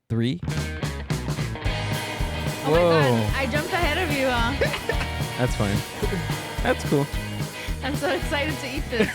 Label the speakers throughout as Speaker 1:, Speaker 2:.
Speaker 1: 3.
Speaker 2: Oh my God, I jumped ahead of you.
Speaker 1: That's fine. That's cool.
Speaker 2: I'm so excited to eat this.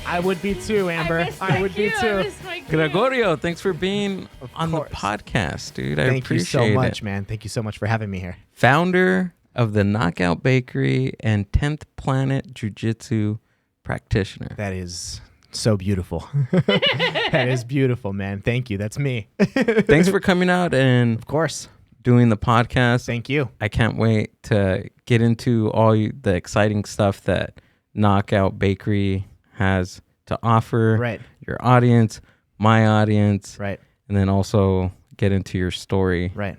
Speaker 3: I would be too, Amber. I would be
Speaker 2: I
Speaker 3: too.
Speaker 2: missed my cue.
Speaker 1: Gregorio, thanks for being on
Speaker 3: course.
Speaker 1: the podcast, dude. I
Speaker 3: Thank you
Speaker 1: appreciate
Speaker 3: so much,
Speaker 1: it.
Speaker 3: man. Thank you so much for having me here.
Speaker 1: Founder of the Knockout Bakery and 10th Planet Jiu-Jitsu practitioner.
Speaker 3: That is so beautiful. That is beautiful, man. Thank you. That's me.
Speaker 1: Thanks for coming out and
Speaker 3: Of course.
Speaker 1: doing the podcast.
Speaker 3: Thank you.
Speaker 1: I can't wait to get into all the exciting stuff that Knockout Bakery has to offer
Speaker 3: Right.
Speaker 1: your audience, my audience,
Speaker 3: Right.
Speaker 1: and then also get into your story
Speaker 3: Right.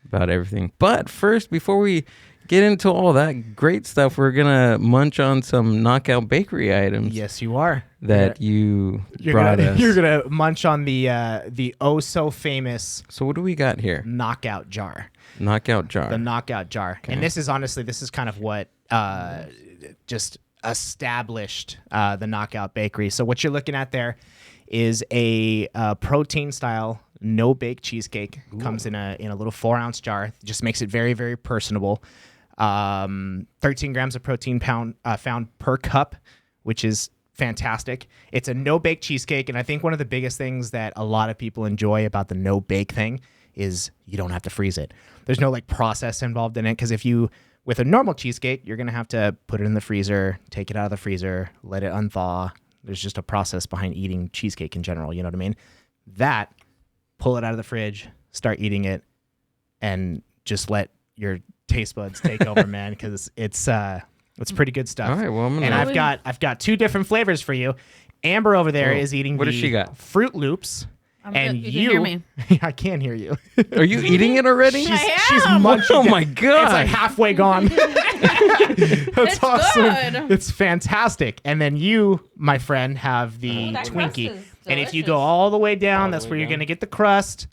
Speaker 1: about everything. But first, before we get into all that great stuff, we're going to munch on some Knockout Bakery items
Speaker 3: Yes, you are.
Speaker 1: that you brought us.
Speaker 3: You're gonna munch on the oh so famous
Speaker 1: So what do we got here?
Speaker 3: knockout jar.
Speaker 1: Knockout jar.
Speaker 3: The knockout jar.
Speaker 1: Okay.
Speaker 3: And this is kind of what just established the Knockout Bakery. So what you're looking at there is a protein style no bake cheesecake. Comes in a little 4-ounce jar. Just makes it very, very personable. 13 grams of protein found per cup, which is fantastic. It's a no bake cheesecake, and I think one of the biggest things that a lot of people enjoy about the no bake thing is you don't have to freeze it. There's no like process involved in it, because with a normal cheesecake, you're gonna have to put it in the freezer, take it out of the freezer, let it unthaw. There's just a process behind eating cheesecake in general. You know what I mean? That, pull it out of the fridge, start eating it, and just let your taste buds take over, man, because it's pretty good stuff.
Speaker 1: All right, well, I'm gonna...
Speaker 3: And I've got 2 different flavors for you. Amber over there is eating
Speaker 1: what does she got?
Speaker 3: Fruit Loops. And
Speaker 2: You can hear me.
Speaker 3: I can't hear you.
Speaker 1: Are you eating it already?
Speaker 3: She's
Speaker 2: am.
Speaker 3: munching.
Speaker 1: Oh my
Speaker 3: It's
Speaker 1: god!
Speaker 3: like halfway gone. That's
Speaker 2: It's
Speaker 3: awesome.
Speaker 2: good.
Speaker 3: It's fantastic. And then you, my friend, have the
Speaker 2: Ooh, that
Speaker 3: Twinkie.
Speaker 2: crust is
Speaker 3: And if you go
Speaker 2: delicious.
Speaker 3: all the way down,
Speaker 1: All the
Speaker 3: that's
Speaker 1: way
Speaker 3: where you're
Speaker 1: down.
Speaker 3: going to get the crust.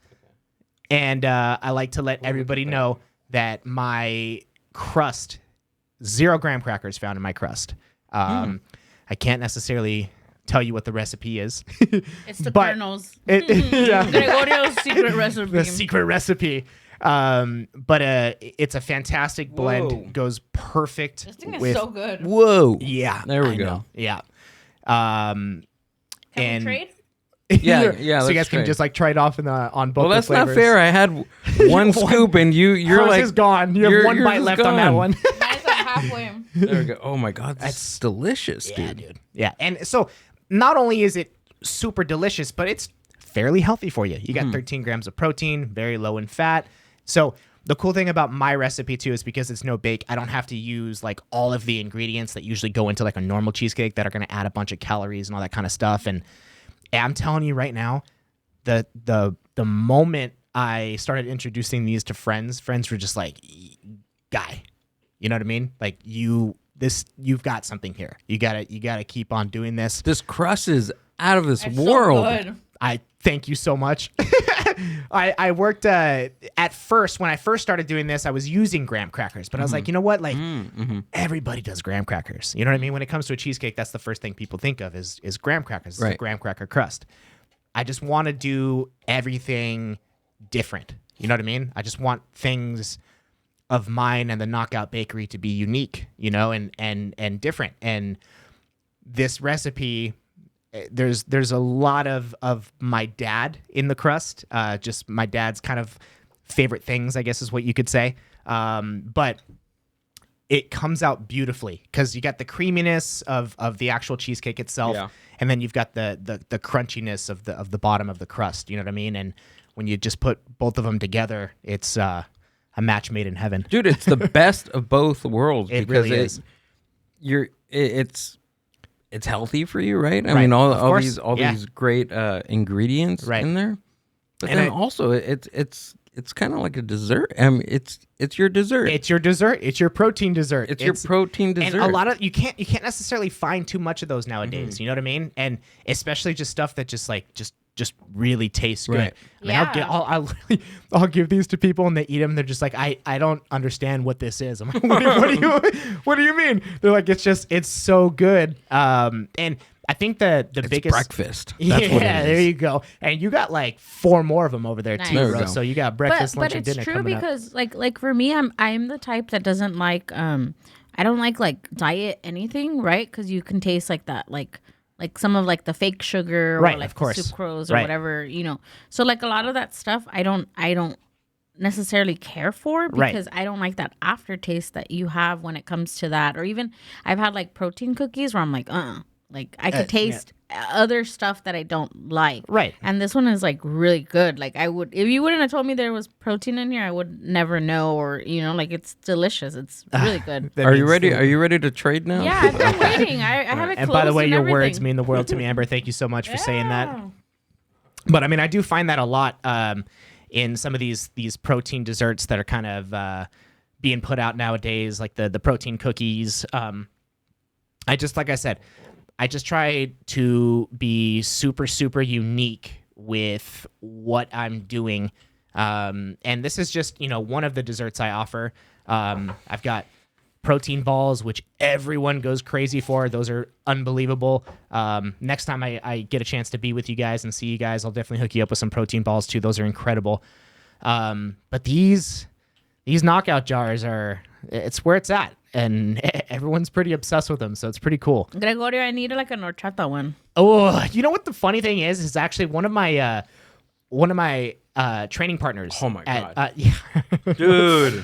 Speaker 3: And I like to let everybody know that my crust, 0 graham crackers found in my crust. I can't necessarily tell you what the recipe is.
Speaker 2: It's the
Speaker 3: But-
Speaker 2: kernels.
Speaker 3: Yeah.
Speaker 2: Gregorio's secret recipe.
Speaker 3: The secret recipe. But it's a fantastic blend.
Speaker 1: Whoa.
Speaker 3: Goes perfect
Speaker 2: This thing is
Speaker 3: with.
Speaker 2: so good.
Speaker 1: Whoa!
Speaker 3: Yeah.
Speaker 1: There we
Speaker 3: I
Speaker 1: go.
Speaker 3: know. Yeah.
Speaker 2: Can
Speaker 3: and-
Speaker 2: we trade?
Speaker 1: Yeah,
Speaker 3: so
Speaker 1: yeah,
Speaker 3: you
Speaker 1: let's
Speaker 3: guys can
Speaker 1: trade.
Speaker 3: just like try it off on both.
Speaker 1: Well,
Speaker 3: the
Speaker 1: that's not
Speaker 3: flavors.
Speaker 1: fair. I had one scoop, and you're
Speaker 3: Hers
Speaker 1: like,
Speaker 3: is gone. You have
Speaker 1: your-
Speaker 3: one
Speaker 1: yours
Speaker 3: bite
Speaker 1: is
Speaker 3: left on that
Speaker 1: gone.
Speaker 3: one.
Speaker 2: Mine's like halfway.
Speaker 1: there we go. Oh my god, that's delicious,
Speaker 3: Yeah,
Speaker 1: dude.
Speaker 3: dude. Yeah, and so not only is it super delicious, but it's fairly healthy for you. You got 13 grams of protein, very low in fat. So the cool thing about my recipe too is because it's no bake, I don't have to use like all of the ingredients that usually go into like a normal cheesecake that are going to add a bunch of calories and all that kind of stuff. And I'm telling you right now, the moment I started introducing these to friends were just like, guy, you know what I mean? Like you've got something here. You gotta keep on doing this.
Speaker 1: This crust is out of this
Speaker 2: It's
Speaker 1: world.
Speaker 2: So good.
Speaker 3: I thank you so much. I worked at first when I first started doing this, I was using graham crackers, but I was like, you know what? Like everybody does graham crackers. You know what I mean? When it comes to a cheesecake, that's the first thing people think of is graham crackers. It's a
Speaker 1: Right.
Speaker 3: graham cracker crust. I just want to do everything different. You know what I mean? I just want things of mine and the Knockout Bakery to be unique, you know, and different. And this recipe, there's a lot of my dad in the crust. Just my dad's kind of favorite things, I guess is what you could say. But it comes out beautifully because you got the creaminess of the actual cheesecake itself,
Speaker 1: Yeah.
Speaker 3: and then you've got the crunchiness of the bottom of the crust. You know what I mean? And when you just put both of them together, it's a match made in heaven.
Speaker 1: Dude, it's the best of both worlds.
Speaker 3: It
Speaker 1: because
Speaker 3: really is.
Speaker 1: It's healthy for you, right? I
Speaker 3: Right,
Speaker 1: mean,
Speaker 3: of
Speaker 1: all
Speaker 3: course.
Speaker 1: these great ingredients
Speaker 3: Right.
Speaker 1: in there. But
Speaker 3: And
Speaker 1: then
Speaker 3: I-
Speaker 1: also it's kind of like a dessert. I mean, it's your dessert.
Speaker 3: It's your dessert. It's your protein dessert.
Speaker 1: It's your protein dessert.
Speaker 3: And a lot of you can't necessarily find too much of those nowadays. You know what I mean? And especially just stuff that just really tastes good.
Speaker 1: Right.
Speaker 3: I mean, I'll give these to people and they eat them. They're just like, I don't understand what this is. I'm like, what do you mean? They're like, it's so good. And I think the
Speaker 1: It's
Speaker 3: biggest
Speaker 1: breakfast. That's
Speaker 3: yeah,
Speaker 1: what it is.
Speaker 3: there you go. And you got like 4 more of them over there
Speaker 2: Nice.
Speaker 3: too,
Speaker 1: There we
Speaker 3: bro.
Speaker 1: go.
Speaker 3: So you got breakfast, lunch, and
Speaker 2: it's
Speaker 3: dinner
Speaker 2: true
Speaker 3: coming up.
Speaker 2: because like for me, I'm the type that doesn't like I don't like diet anything, right? Because you can taste like that like some of like the fake sugar or
Speaker 3: Right,
Speaker 2: like
Speaker 3: of course.
Speaker 2: the sucrose or
Speaker 3: Right.
Speaker 2: whatever, you know. So like a lot of that stuff I don't necessarily care for
Speaker 3: Right.
Speaker 2: because I don't like that aftertaste that you have when it comes to that. Or even I've had like protein cookies where I'm like like I could taste other stuff that I don't like.
Speaker 3: Right.
Speaker 2: And this one is like really good. Like I would, if you wouldn't have told me there was protein in here, I would never know. Or you know, like it's delicious. It's really good.
Speaker 3: That
Speaker 1: Are you
Speaker 3: means
Speaker 1: ready?
Speaker 3: the-
Speaker 1: Are you ready to trade now?
Speaker 2: Yeah, I've been waiting. I have it.
Speaker 3: And by the
Speaker 2: closed
Speaker 3: way,
Speaker 2: and
Speaker 3: your
Speaker 2: everything.
Speaker 3: words mean the world to me, Amber. Thank you so much for saying that.
Speaker 2: Yeah.
Speaker 3: But I mean, I do find that a lot in some of these protein desserts that are kind of being put out nowadays, like the protein cookies. I just, like I said, I just try to be super, super unique with what I'm doing. And this is just, one of the desserts I offer. I've got protein balls, which everyone goes crazy for. Those are unbelievable. Next time I get a chance to be with you guys and see you guys, I'll definitely hook you up with some protein balls too. Those are incredible. But these knockout jars it's where it's at. And everyone's pretty obsessed with them, so it's pretty cool.
Speaker 2: Gregorio, I need like a horchata one.
Speaker 3: Oh, you know what the funny thing is? Is actually one of my training partners.
Speaker 1: Oh my God.
Speaker 3: Yeah.
Speaker 1: Dude.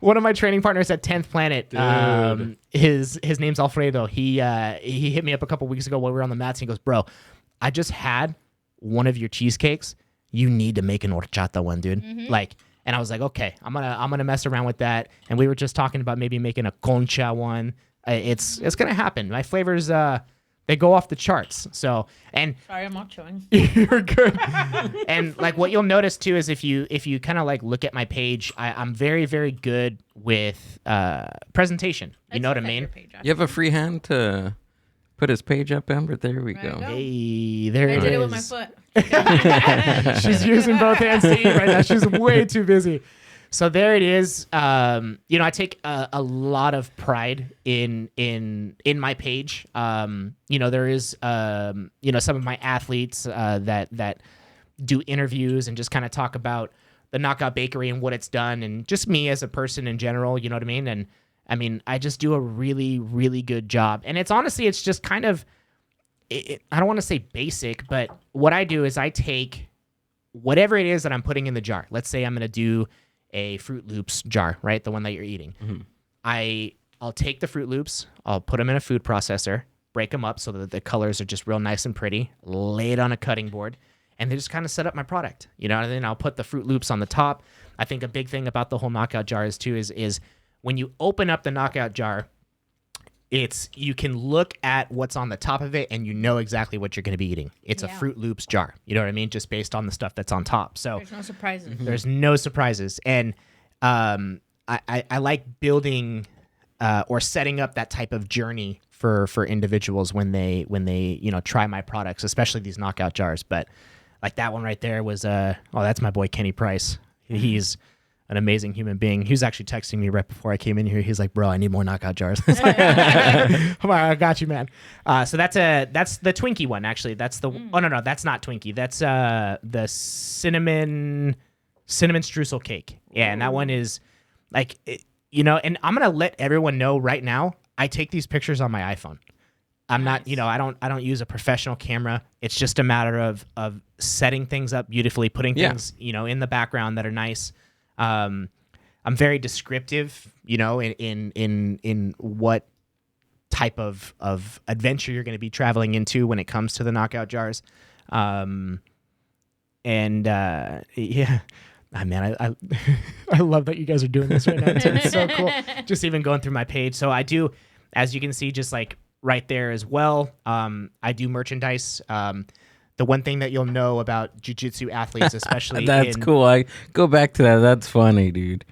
Speaker 3: one of my training partners at 10th Planet.
Speaker 1: Dude.
Speaker 3: His name's Alfredo. He hit me up a couple weeks ago while we were on the mats. And he goes, "Bro, I just had one of your cheesecakes. You need to make an horchata one, dude." And I was like, okay, I'm gonna mess around with that. And we were just talking about maybe making a concha one. It's gonna happen. My flavors they go off the charts. So and
Speaker 2: Sorry, I'm not chewing.
Speaker 3: you're good. And like what you'll notice too is if you kind of like look at my page, I'm very, very good with presentation. You know what I mean?
Speaker 1: You have a free hand to put his page up, Amber? There we go.
Speaker 2: go.
Speaker 3: Hey, there
Speaker 2: I
Speaker 3: it
Speaker 2: did
Speaker 3: is.
Speaker 2: it with my foot.
Speaker 3: She's using both hands to eat right now. She's way too busy. So there it is. I take a lot of pride in my page. There is some of my athletes that do interviews and just kind of talk about the Knockout Bakery and what it's done, and just me as a person in general. You know what I mean? And I mean, I just do a really, really good job. And it's just kind of. I don't want to say basic, but what I do is I take whatever it is that I'm putting in the jar. Let's say I'm going to do a Fruit Loops jar, right? The one that you're eating. Mm-hmm. I'll take the Fruit Loops, I'll put them in a food processor, break them up so that the colors are just real nice and pretty, lay it on a cutting board, and then just kind of set up my product. And then I'll put the Fruit Loops on the top. I think a big thing about the whole knockout jar is when you open up the knockout jar, you can look at what's on the top of it and you know exactly what you're going to be eating. It's a Fruit Loops jar. You know what I mean? Just based on the stuff that's on top. So
Speaker 2: There's no surprises.
Speaker 3: there's no surprises. And I like building or setting up that type of journey for individuals when they try my products, especially these knockout jars. But like that one right there was that's my boy Kenny Price. He's an amazing human being. He was actually texting me right before I came in here. He's like, "Bro, I need more knockout jars." I'm like, "I got you, man." So that's the Twinkie one. Actually, that's the oh no, that's not Twinkie. That's the cinnamon streusel cake. Yeah, and that one is like And I'm gonna let everyone know right now. I take these pictures on my iPhone. I'm not, I don't use a professional camera. It's just a matter of setting things up beautifully, putting things in the background that are nice. I'm very descriptive, in what type of adventure you're going to be traveling into when it comes to the knockout jars. I mean, I I love that you guys are doing this right now. It's so cool. Just even going through my page. So I do, as you can see, just like right there as well. I do merchandise. The one thing that you'll know about jiu-jitsu athletes, especially
Speaker 1: That's cool. I go back to that. That's funny, dude.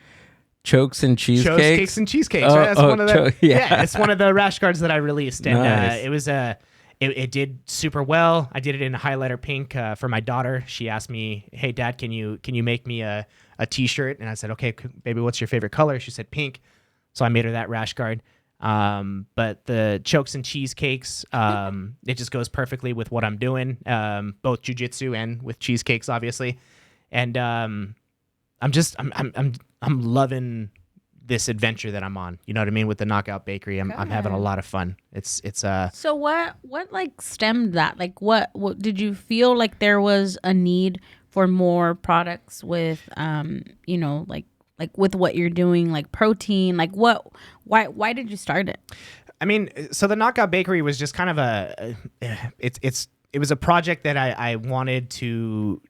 Speaker 1: Chokes and cheesecakes.
Speaker 3: Cakes and cheesecakes. Right? That's one of the
Speaker 1: yeah.
Speaker 3: it's one of the rash guards that I released, and
Speaker 1: Nice.
Speaker 3: it was it did super well. I did it in highlighter pink for my daughter. She asked me, "Hey, Dad, can you make me a T-shirt?" And I said, "Okay, baby, what's your favorite color?" She said pink, so I made her that rash guard. But the chokes and cheesecakes, it just goes perfectly with what I'm doing, both jujitsu and with cheesecakes, obviously. And I'm loving this adventure that I'm on. You know what I mean? With the Knockout Bakery, I'm having a lot of fun. It's
Speaker 2: So what like stemmed that? Like what did you feel like there was a need for more products with like with what you're doing, like protein, like why did you start it?
Speaker 3: I mean, so the Knockout Bakery was just kind of it was a project that I wanted to.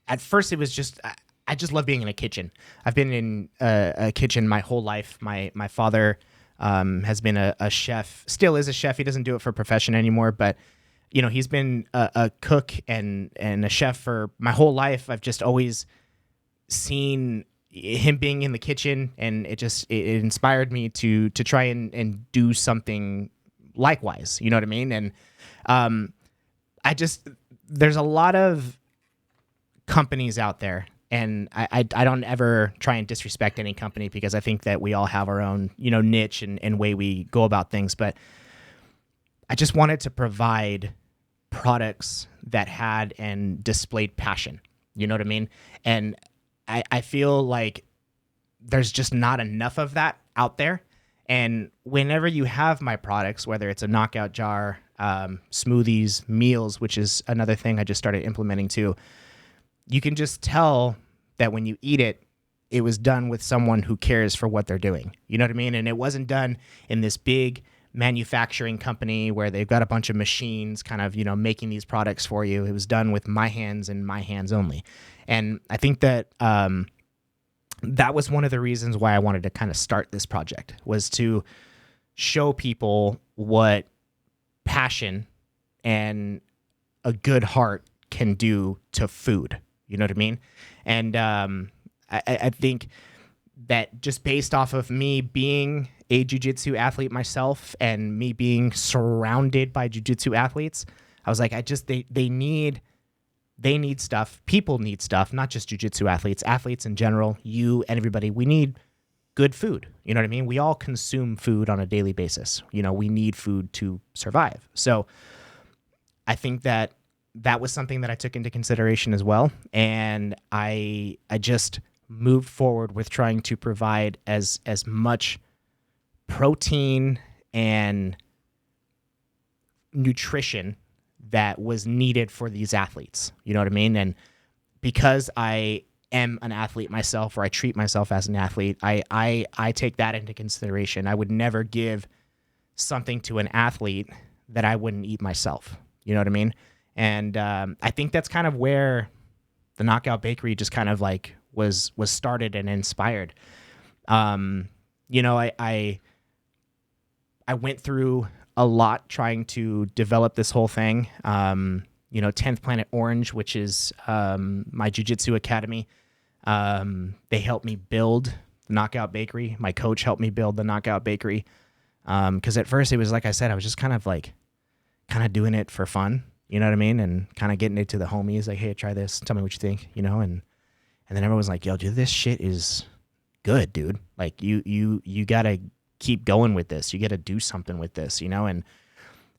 Speaker 3: At first, it was just I just love being in a kitchen. I've been in a kitchen my whole life. My father has been a chef, still is a chef. He doesn't do it for profession anymore, but he's been a cook and a chef for my whole life. I've just always seen him being in the kitchen, and it inspired me to try and do something likewise. You know what I mean? And there's a lot of companies out there, and I don't ever try and disrespect any company, because I think that we all have our own niche and way we go about things, but I just wanted to provide products that had and displayed passion. You know what I mean? And I feel like there's just not enough of that out there. And whenever you have my products, whether it's a knockout jar, smoothies, meals, which is another thing I just started implementing too, you can just tell that when you eat it, it was done with someone who cares for what they're doing. You know what I mean? And it wasn't done in this big manufacturing company where they've got a bunch of machines kind of, making these products for you. It was done with my hands and my hands only. And I think that that was one of the reasons why I wanted to kind of start this project, was to show people what passion and a good heart can do to food. You know what I mean? And I think that just based off of me being a jiu-jitsu athlete myself and me being surrounded by jiu-jitsu athletes, I was like, they need stuff. People need stuff, not just jiu-jitsu athletes in general, you and everybody. We need good food. You know what I mean? We all consume food on a daily basis. We need food to survive. So I think that was something that I took into consideration as well. And I just moved forward with trying to provide as much protein and nutrition that was needed for these athletes. You know what I mean? And because I am an athlete myself, or I treat myself as an athlete, I take that into consideration. I would never give something to an athlete that I wouldn't eat myself. You know what I mean? And I think that's kind of where the Knockout Bakery just kind of like was started and inspired. I went through a lot trying to develop this whole thing. 10th Planet Orange, which is my jiu-jitsu academy, they helped me build the Knockout Bakery. My coach helped me build the Knockout Bakery. Because at first it was, like I said, I was just kind of doing it for fun. You know what I mean? And kind of getting it to the homies, like, hey, try this. Tell me what you think, and then everyone's like, yo, dude, this shit is good, dude. Like, you got to keep going with this. You got to do something with this, and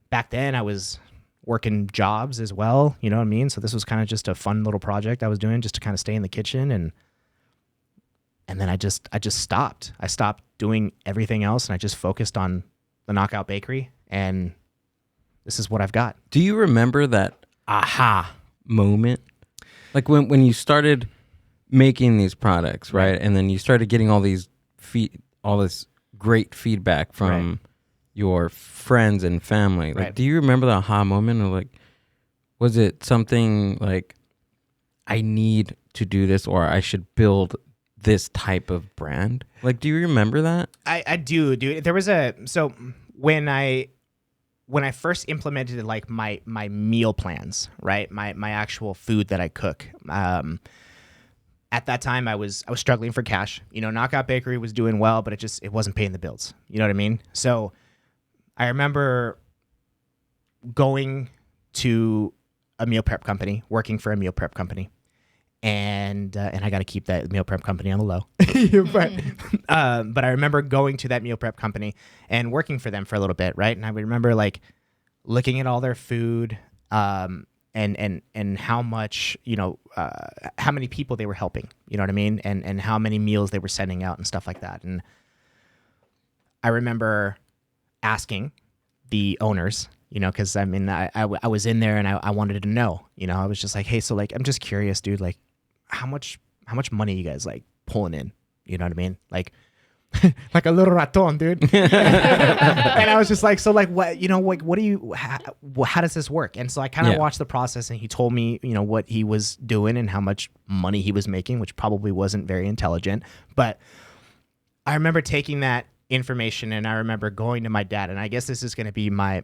Speaker 3: back then I was working jobs as well, you know what I mean? So this was kind of just a fun little project I was doing just to kind of stay in the kitchen. And then I just stopped. I stopped doing everything else, and I just focused on the Knockout Bakery, and this is what I've got.
Speaker 1: Do you remember that aha moment? Like when you started making these products, right? And then you started getting all this great feedback from your friends and family. Like, do you remember the aha moment? Or like, was it something like, I need to do this, or I should build this type of brand? Like, do you remember that?
Speaker 3: I do, dude. There was so when I first implemented like my meal plans, right? My actual food that I cook. At that time I was struggling for cash. Knockout Bakery was doing well, but it wasn't paying the bills. You know what I mean? So I remember going to a meal prep company, working for a meal prep company, and I got to keep that meal prep company on the low. But I remember going to that meal prep company and working for them for a little bit, right? And I would remember like looking at all their food, and how much, how many people they were helping, you know what I mean? And how many meals they were sending out and stuff like that. And I remember asking the owners, because I mean, I was in there and I wanted to know, I was just like, hey, so like, I'm just curious, dude, like how much money you guys like pulling in, you know what I mean? Like, like a little raton, dude. And I was just like, so like, what, what do you, how does this work? And so I kind of watched the process, and he told me, what he was doing and how much money he was making, which probably wasn't very intelligent. But I remember taking that information, and I remember going to my dad, and I guess this is going to be my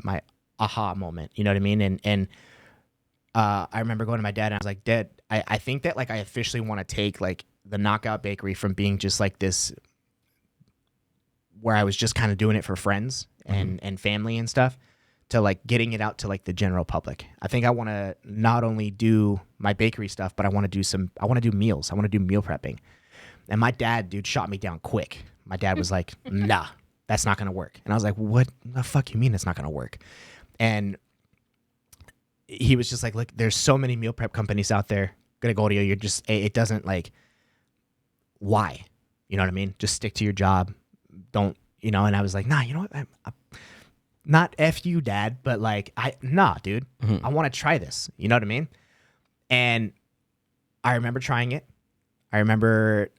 Speaker 3: aha moment, you know what I mean? And I remember going to my dad, and I was like, Dad, I think that like I officially want to take like the Knockout Bakery from being just like this, where I was just kind of doing it for friends and family and stuff, to like getting it out to like the general public. I think I want to not only do my bakery stuff, but I want to do meals. I want to do meal prepping. And my dad, dude, shot me down quick. My dad was like, nah, that's not going to work. And I was like, what the fuck you mean it's not going to work? And he was just like, look, there's so many meal prep companies out there. Gregorio, you're just, it doesn't like, why? You know what I mean? Just stick to your job. Don't, and I was like, nah, you know what? I'm not F you, Dad, but like, nah, dude, I want to try this. You know what I mean? And I remember trying it. I remember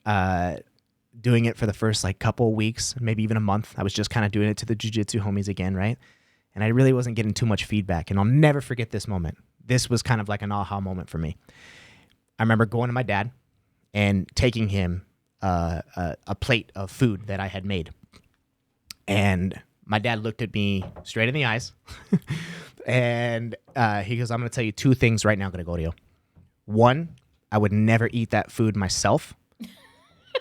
Speaker 3: doing it for the first like couple of weeks, maybe even a month. I was just kind of doing it to the Jiujitsu homies again, right? And I really wasn't getting too much feedback. And I'll never forget this moment. This was kind of like an aha moment for me. I remember going to my dad and taking him a plate of food that I had made. And my dad looked at me straight in the eyes and he goes, I'm going to tell you two things right now, Gregorio. One, I would never eat that food myself.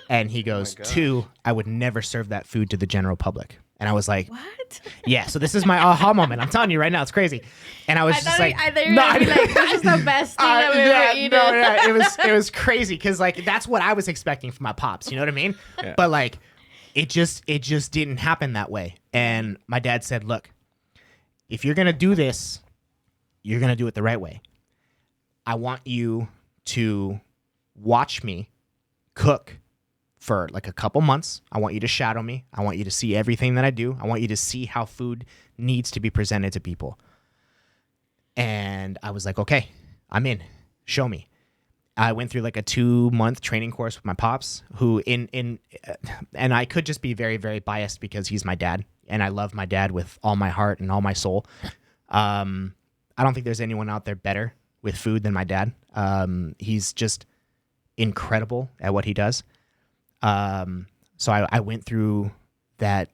Speaker 3: And he goes, two, I would never serve that food to the general public. And I was like, what? Yeah, so this is my aha moment. I'm telling you right now, it's crazy. And I was just like,
Speaker 2: I thought you were gonna be like, this is the best thing I've ever eaten.
Speaker 3: No, yeah, it was crazy because like that's what I was expecting from my pops. You know what I mean? Yeah. But like, it just didn't happen that way. And my dad said, look, if you're gonna do this, you're gonna do it the right way. I want you to watch me cook for like a couple months. I want you to shadow me. I want you to see everything that I do. I want you to see how food needs to be presented to people. And I was like, okay, I'm in. Show me. I went through like a 2-month training course with my pops, who and I could just be very, very biased because he's my dad, and I love my dad with all my heart and all my soul. I don't think there's anyone out there better with food than my dad. He's just incredible at what he does. So I went through that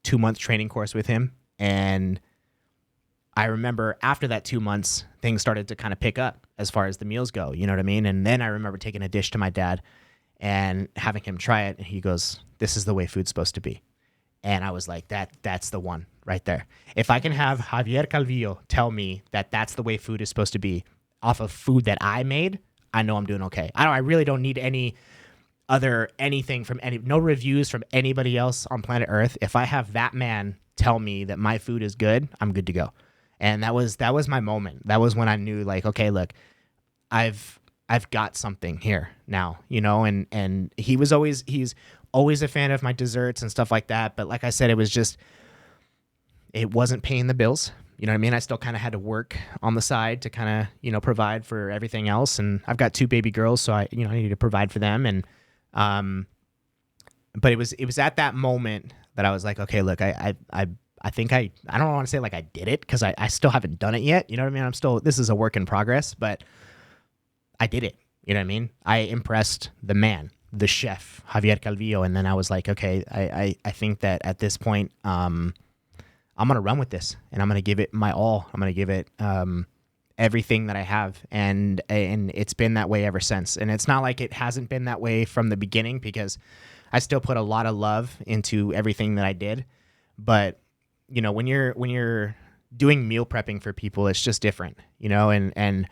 Speaker 3: 2-month training course with him, and I remember after that 2 months, things started to kind of pick up as far as the meals go, you know what I mean? And then I remember taking a dish to my dad and having him try it, and he goes, this is the way food's supposed to be. And I was like, that's the one right there. If I can have Javier Calvillo tell me that that's the way food is supposed to be off of food that I made, I know I'm doing okay. I really don't need anything from no reviews from anybody else on planet Earth. If I have that man tell me that my food is good, I'm good to go. And that was my moment. That was when I knew, like, okay, look, I've got something here now, and he's always a fan of my desserts and stuff like that. But like I said, it wasn't paying the bills. You know what I mean? I still kind of had to work on the side to kind of, provide for everything else. And I've got 2 baby girls, so I needed to provide for them. And, but it was at that moment that I was like, okay, look, I think I don't want to say like I did it, because I still haven't done it yet. You know what I mean? This is a work in progress, but I did it. You know what I mean? I impressed the man, the chef, Javier Calvillo. And then I was like, okay, I think that at this point, I'm going to run with this, and I'm going to give it my all. I'm going to give it, everything that I have. And it's been that way ever since. And it's not like it hasn't been that way from the beginning, because I still put a lot of love into everything that I did. But, when you're doing meal prepping for people, it's just different, and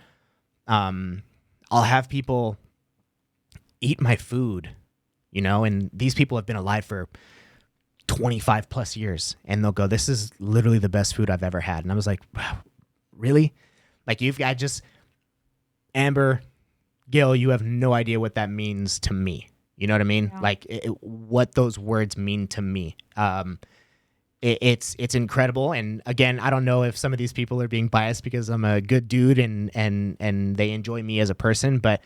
Speaker 3: I'll have people eat my food, you know, and these people have been alive for 25 plus years, and they'll go, this is literally the best food I've ever had. And I was like, wow, really? Like, you've got just, Amber, Gil, you have no idea what that means to me. You know what I mean? Yeah. Like what those words mean to me. It's incredible. And again, I don't know if some of these people are being biased because I'm a good dude and they enjoy me as a person, but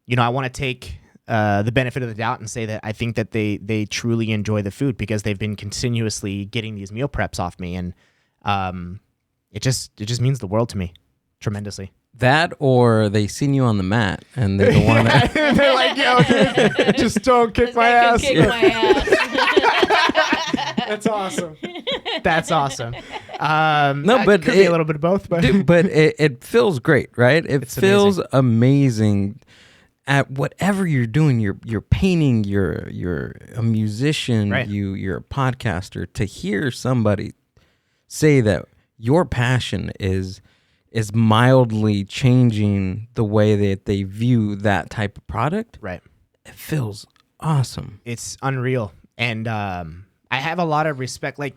Speaker 3: you know, I want to take the benefit of the doubt and say that I think that they truly enjoy the food because they've been continuously getting these meal preps off me, and it just means the world to me tremendously.
Speaker 1: That, or they seen you on the mat and they don't want to.
Speaker 3: They're like, yo, dude, just don't kick my ass. That's awesome. That's awesome.
Speaker 1: No, but
Speaker 3: could be a little bit of both, but
Speaker 1: but it feels great, right? It feels amazing. At whatever you're doing, you're painting, you're a musician, right. You're a podcaster. To hear somebody say that your passion is mildly changing the way that they view that type of product,
Speaker 3: right?
Speaker 1: It feels awesome.
Speaker 3: It's unreal, and I have a lot of respect. Like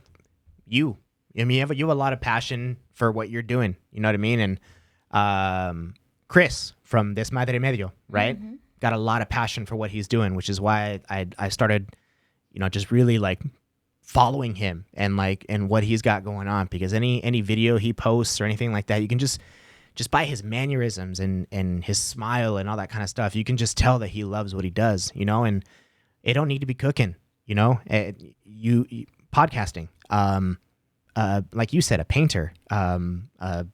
Speaker 3: you, I mean, you have a lot of passion for what you're doing. You know what I mean? And Chris from Des Madre Medio, right? Mm-hmm. Got a lot of passion for what he's doing, which is why I started, you know, just really like following him and what he's got going on, because any video he posts or anything like that, you can just by his mannerisms and his smile and all that kind of stuff, you can just tell that he loves what he does, you know. And it don't need to be cooking, you know. You podcasting, like you said, a painter, a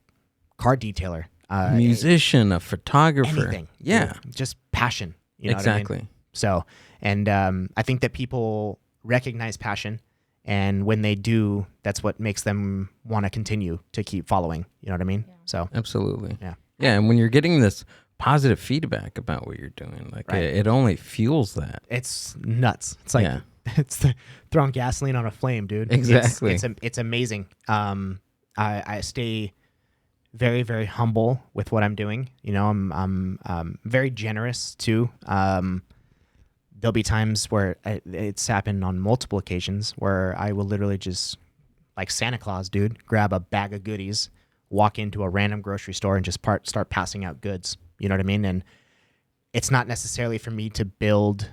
Speaker 3: car detailer,
Speaker 1: a musician, a photographer,
Speaker 3: anything,
Speaker 1: yeah,
Speaker 3: just passion, you know
Speaker 1: exactly.
Speaker 3: What I mean? So, and I think that people recognize passion. And when they do, that's what makes them want to continue to keep following. You know what I mean? Yeah. So
Speaker 1: absolutely.
Speaker 3: Yeah.
Speaker 1: Yeah. And when you're getting this positive feedback about what you're doing, like right. it only fuels that.
Speaker 3: It's nuts. It's like it's throwing gasoline on a flame, dude.
Speaker 1: Exactly.
Speaker 3: It's amazing. I stay very, very humble with what I'm doing. You know, I'm very generous too. There'll be times where it's happened on multiple occasions where I will literally just, like Santa Claus, dude, grab a bag of goodies, walk into a random grocery store and just start passing out goods. You know what I mean? And it's not necessarily for me to build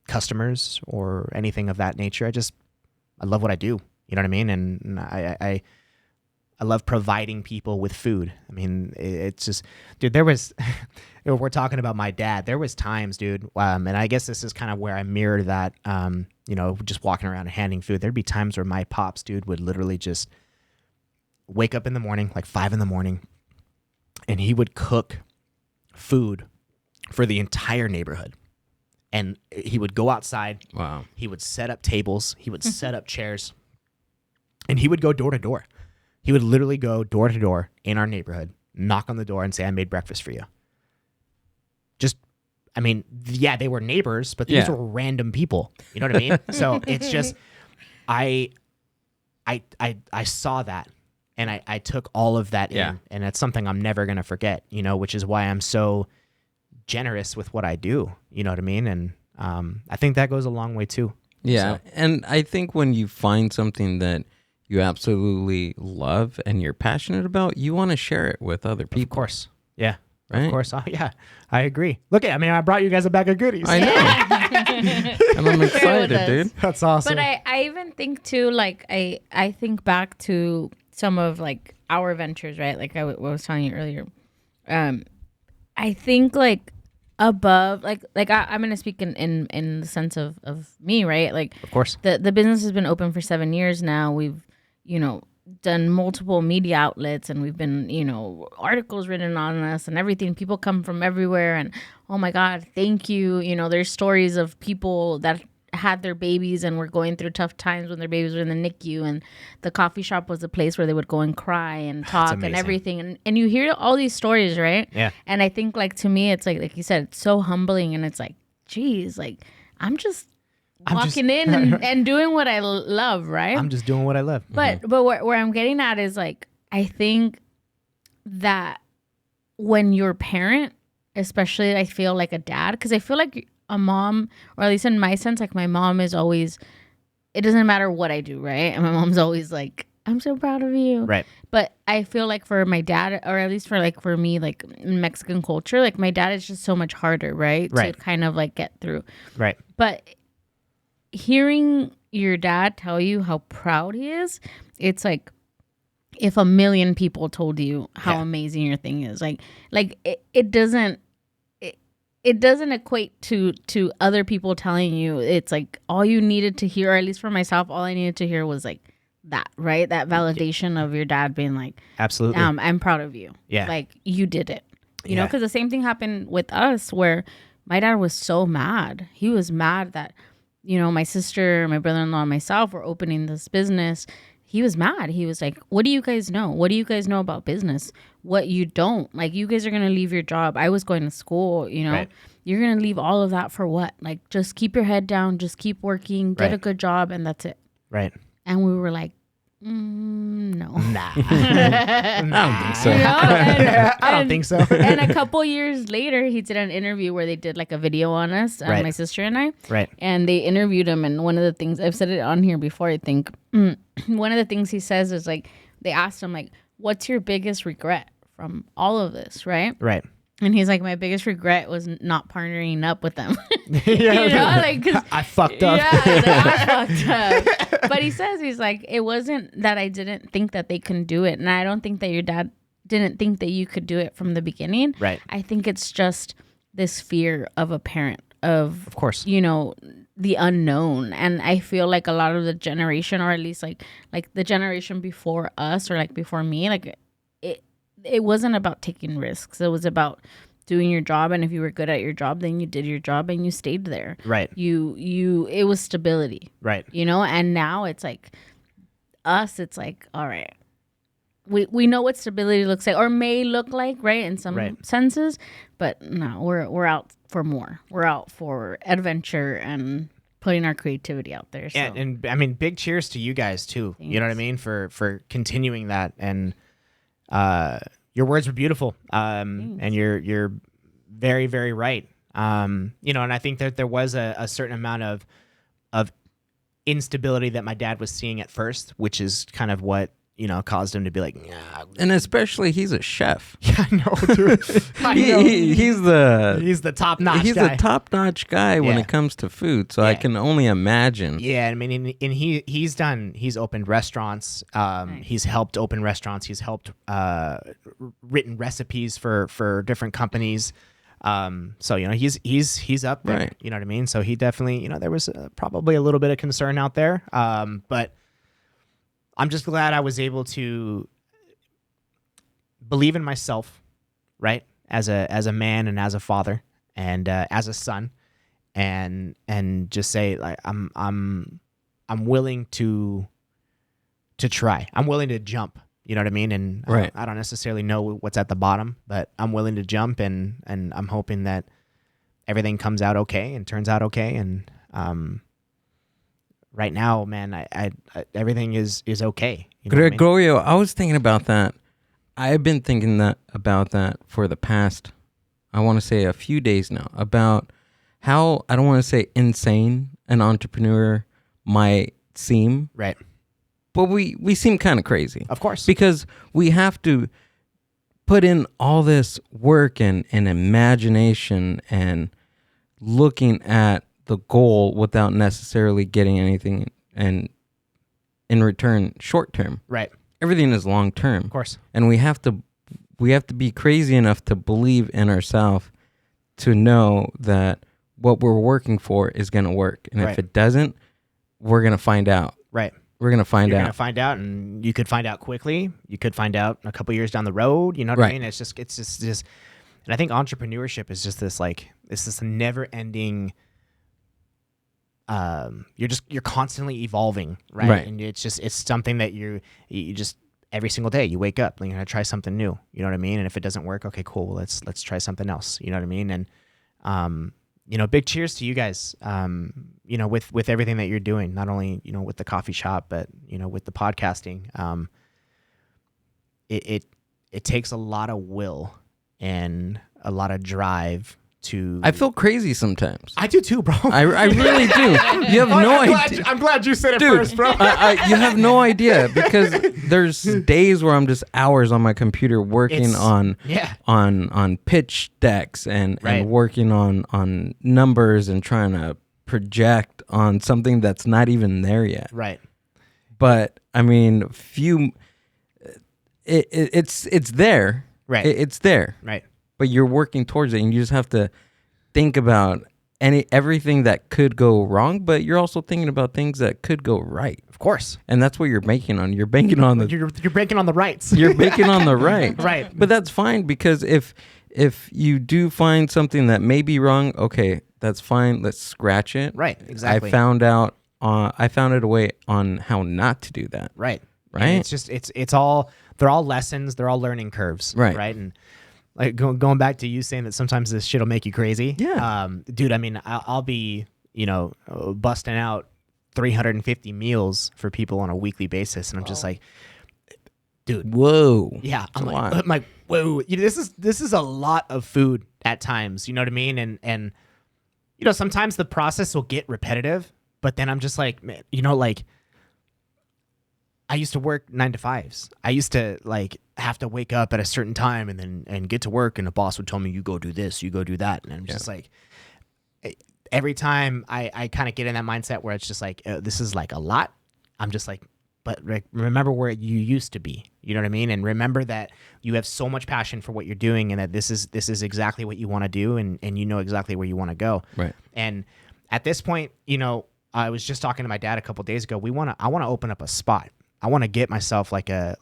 Speaker 3: customers or anything of that nature. I love what I do. You know what I mean? And I love providing people with food. I mean, it's just, dude, there was, we're talking about my dad. There was times, dude, and I guess this is kind of where I mirror that, you know, just walking around and handing food. There'd be times where my pops, dude, would literally just wake up in the morning, like 5 a.m, and he would cook food for the entire neighborhood. And he would go outside.
Speaker 1: Wow.
Speaker 3: He would set up tables. He would set up chairs. And he would go door to door. He would literally go door to door in our neighborhood, knock on the door and say, I made breakfast for you. Just, I mean, yeah, they were neighbors, but these were random people. You know what I mean? So it's just, I saw that and I took all of that in, and that's something I'm never going to forget, you know, which is why I'm so generous with what I do. You know what I mean? And I think that goes a long way too.
Speaker 1: Yeah. So. And I think when you find something that you absolutely love and you're passionate about, you want to share it with other people.
Speaker 3: Of course. Yeah.
Speaker 1: Right?
Speaker 3: Of course. Oh, yeah. I agree. Look, I mean, I brought you guys a bag of goodies.
Speaker 1: I know. And I'm excited, dude.
Speaker 3: That's awesome.
Speaker 2: But I even think too, like, I think back to some of like our ventures, right? Like I was telling you earlier. I think like above, like I'm going to speak in the sense of me, right? Like,
Speaker 3: of course,
Speaker 2: the business has been open for 7 years now. We've, you know, done multiple media outlets, and we've been, you know, articles written on us and everything. People come from everywhere, and oh my God, thank you. You know, there's stories of people that had their babies and were going through tough times when their babies were in the NICU, and the coffee shop was a place where they would go and cry and talk and everything. And you hear all these stories, right?
Speaker 3: Yeah.
Speaker 2: And I think, like, to me, it's like you said, it's so humbling, and it's like, geez, like I'm just walking in and doing what I love, right?
Speaker 3: I'm just doing what I love.
Speaker 2: But where I'm getting at is, like, I think that when your parent especially I feel like a dad, because I feel like a mom, or at least in my sense, like my mom is always, it doesn't matter what I do, right? And my mom's always like, I'm so proud of you.
Speaker 3: Right.
Speaker 2: But I feel like for my dad, or at least for me, like in Mexican culture, like my dad is just so much harder, right?
Speaker 3: Right.
Speaker 2: To kind of like get through.
Speaker 3: Right.
Speaker 2: But hearing your dad tell you how proud he is, it's like if a million people told you how amazing your thing is, like it doesn't equate to other people telling you. It's like all you needed to hear, or at least for myself, all I needed to hear was like that, right? That validation of your dad being like,
Speaker 3: absolutely,
Speaker 2: I'm proud of you.
Speaker 3: Yeah.
Speaker 2: Like you did it, you know, because the same thing happened with us where my dad was so mad. He was mad that, you know, my sister, my brother-in-law, and myself were opening this business. He was mad. He was like, what do you guys know? What do you guys know about business? What you don't? Like, you guys are going to leave your job. I was going to school, you know.
Speaker 3: Right.
Speaker 2: You're going to leave all of that for what? Like, just keep your head down. Just keep working. Get a good job, and that's it.
Speaker 3: Right.
Speaker 2: And we were like, no.
Speaker 3: Nah.
Speaker 1: I don't think so.
Speaker 2: You know?
Speaker 3: I don't think so.
Speaker 2: And a couple years later, he did an interview where they did like a video on us,
Speaker 3: Right.
Speaker 2: my sister and I.
Speaker 3: Right.
Speaker 2: And they interviewed him. And one of the things, I've said it on here before, I think, one of the things he says is like, they asked him, like, what's your biggest regret from all of this, right?
Speaker 3: Right.
Speaker 2: And he's like, my biggest regret was not partnering up with them.
Speaker 3: Yeah.
Speaker 2: You know, like, 'cause
Speaker 3: I fucked up.
Speaker 2: yeah, I fucked up. But he says, he's like, it wasn't that I didn't think that they couldn't do it. And I don't think that your dad didn't think that you could do it from the beginning.
Speaker 3: Right.
Speaker 2: I think it's just this fear of a parent of
Speaker 3: course,
Speaker 2: you know, the unknown. And I feel like a lot of the generation, or at least like the generation before us, or like before me, like it wasn't about taking risks. It was about doing your job, and if you were good at your job, then you did your job and you stayed there.
Speaker 3: Right.
Speaker 2: It was stability.
Speaker 3: Right.
Speaker 2: You know, and now it's like us, it's like, all right, we know what stability looks like, or may look like, right, in some senses, but no, we're out for more. We're out for adventure and putting our creativity out there. So.
Speaker 3: And I mean, big cheers to you guys too. Thanks. You know what I mean, for continuing that. And your words were beautiful, and you're very, very right. You know, and I think that there was a certain amount of instability that my dad was seeing at first, which is kind of what, you know, caused him to be like, nah.
Speaker 1: And especially he's a chef.
Speaker 3: Yeah, I know, dude.
Speaker 1: He's the
Speaker 3: top notch.
Speaker 1: He's
Speaker 3: guy.
Speaker 1: the top notch guy when it comes to food. So I can only imagine.
Speaker 3: Yeah, I mean, and he's opened restaurants.
Speaker 2: Nice.
Speaker 3: He's helped open restaurants. He's helped written recipes for different companies. So, you know, he's up there.
Speaker 1: Right.
Speaker 3: You know what I mean? So he definitely, you know, there was probably a little bit of concern out there. But I'm just glad I was able to believe in myself, right? As a man and as a father and as a son, and just say, like, I'm willing to try. I'm willing to jump. You know what I mean? And I don't necessarily know what's at the bottom, but I'm willing to jump, and I'm hoping that everything comes out okay and turns out okay. And right now, man, I everything is okay. You know
Speaker 1: Gregorio, I was thinking about that. I've been thinking about that for the past, I want to say, a few days now, about how, I don't want to say insane an entrepreneur might seem.
Speaker 3: Right.
Speaker 1: But we seem kind of crazy.
Speaker 3: Of course.
Speaker 1: Because we have to put in all this work and imagination and looking at the goal without necessarily getting anything and in return short term.
Speaker 3: Right.
Speaker 1: Everything is long term.
Speaker 3: Of course.
Speaker 1: And we have to be crazy enough to believe in ourselves to know that what we're working for is going to work. And if it doesn't, we're going to find out.
Speaker 3: Right.
Speaker 1: We're going to find
Speaker 3: You're
Speaker 1: out.
Speaker 3: going to find out, and you could find out quickly. You could find out a couple years down the road. You know what I mean? It's just, and I think entrepreneurship is just this, like, it's this never ending, you're constantly evolving, right? And it's something that you just, every single day you wake up, you're going to try something new. You know what I mean? And if it doesn't work, okay, cool. Well, let's try something else. You know what I mean? And, you know, big cheers to you guys, you know, with everything that you're doing, not only, you know, with the coffee shop, but, you know, with the podcasting. It takes a lot of will and a lot of drive to.
Speaker 1: I feel crazy sometimes.
Speaker 3: I do too, bro.
Speaker 1: I really do. You have no idea.
Speaker 3: I'm glad you said it
Speaker 1: Dude,
Speaker 3: first, bro.
Speaker 1: You have no idea, because there's days where I'm just hours on my computer working on pitch decks and working on numbers and trying to project on something that's not even there yet.
Speaker 3: Right.
Speaker 1: But I mean, it's there.
Speaker 3: Right.
Speaker 1: It's there.
Speaker 3: Right.
Speaker 1: But you're working towards it, and you just have to think about everything that could go wrong, but you're also thinking about things that could go right.
Speaker 3: Of course.
Speaker 1: And that's what you're banking on. You're banking on
Speaker 3: you're banking on the rights.
Speaker 1: You're banking on the right.
Speaker 3: Right.
Speaker 1: But that's fine, because if you do find something that may be wrong, okay, that's fine. Let's scratch it.
Speaker 3: Right. Exactly.
Speaker 1: I found a way on how not to do that.
Speaker 3: Right.
Speaker 1: Right.
Speaker 3: And it's just they're all lessons. They're all learning curves.
Speaker 1: Right.
Speaker 3: Right. And like going back to you saying that sometimes this shit'll make you crazy.
Speaker 1: Yeah.
Speaker 3: Dude, I mean, I'll be, busting out 350 meals for people on a weekly basis, and I'm just like, dude.
Speaker 1: Whoa.
Speaker 3: Yeah. I'm like, whoa. This is a lot of food at times. You know what I mean? And sometimes the process will get repetitive, but then I'm just like, man, like, I used to work 9 to 5s. I used to like have to wake up at a certain time and get to work, and the boss would tell me, you go do this, you go do that. And I'm just like, every time I kind of get in that mindset where it's just like, this is like a lot. I'm just like, but remember where you used to be. You know what I mean? And remember that you have so much passion for what you're doing, and that this is exactly what you want to do, and you know exactly where you want to go.
Speaker 1: Right.
Speaker 3: And at this point, I was just talking to my dad a couple days ago. I want to open up a spot. I want to get myself like a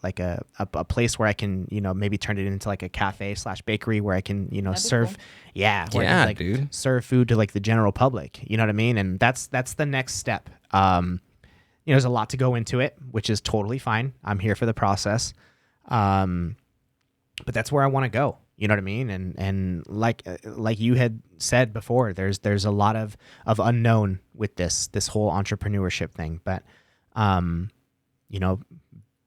Speaker 3: place where I can, maybe turn it into like a cafe / bakery where I can, serve. Cool. Yeah. Where I can,
Speaker 1: dude.
Speaker 3: Serve food to like the general public. You know what I mean? And that's the next step. There's a lot to go into it, which is totally fine. I'm here for the process. But that's where I want to go. You know what I mean? And like you had said before, there's a lot of unknown with this whole entrepreneurship thing. But,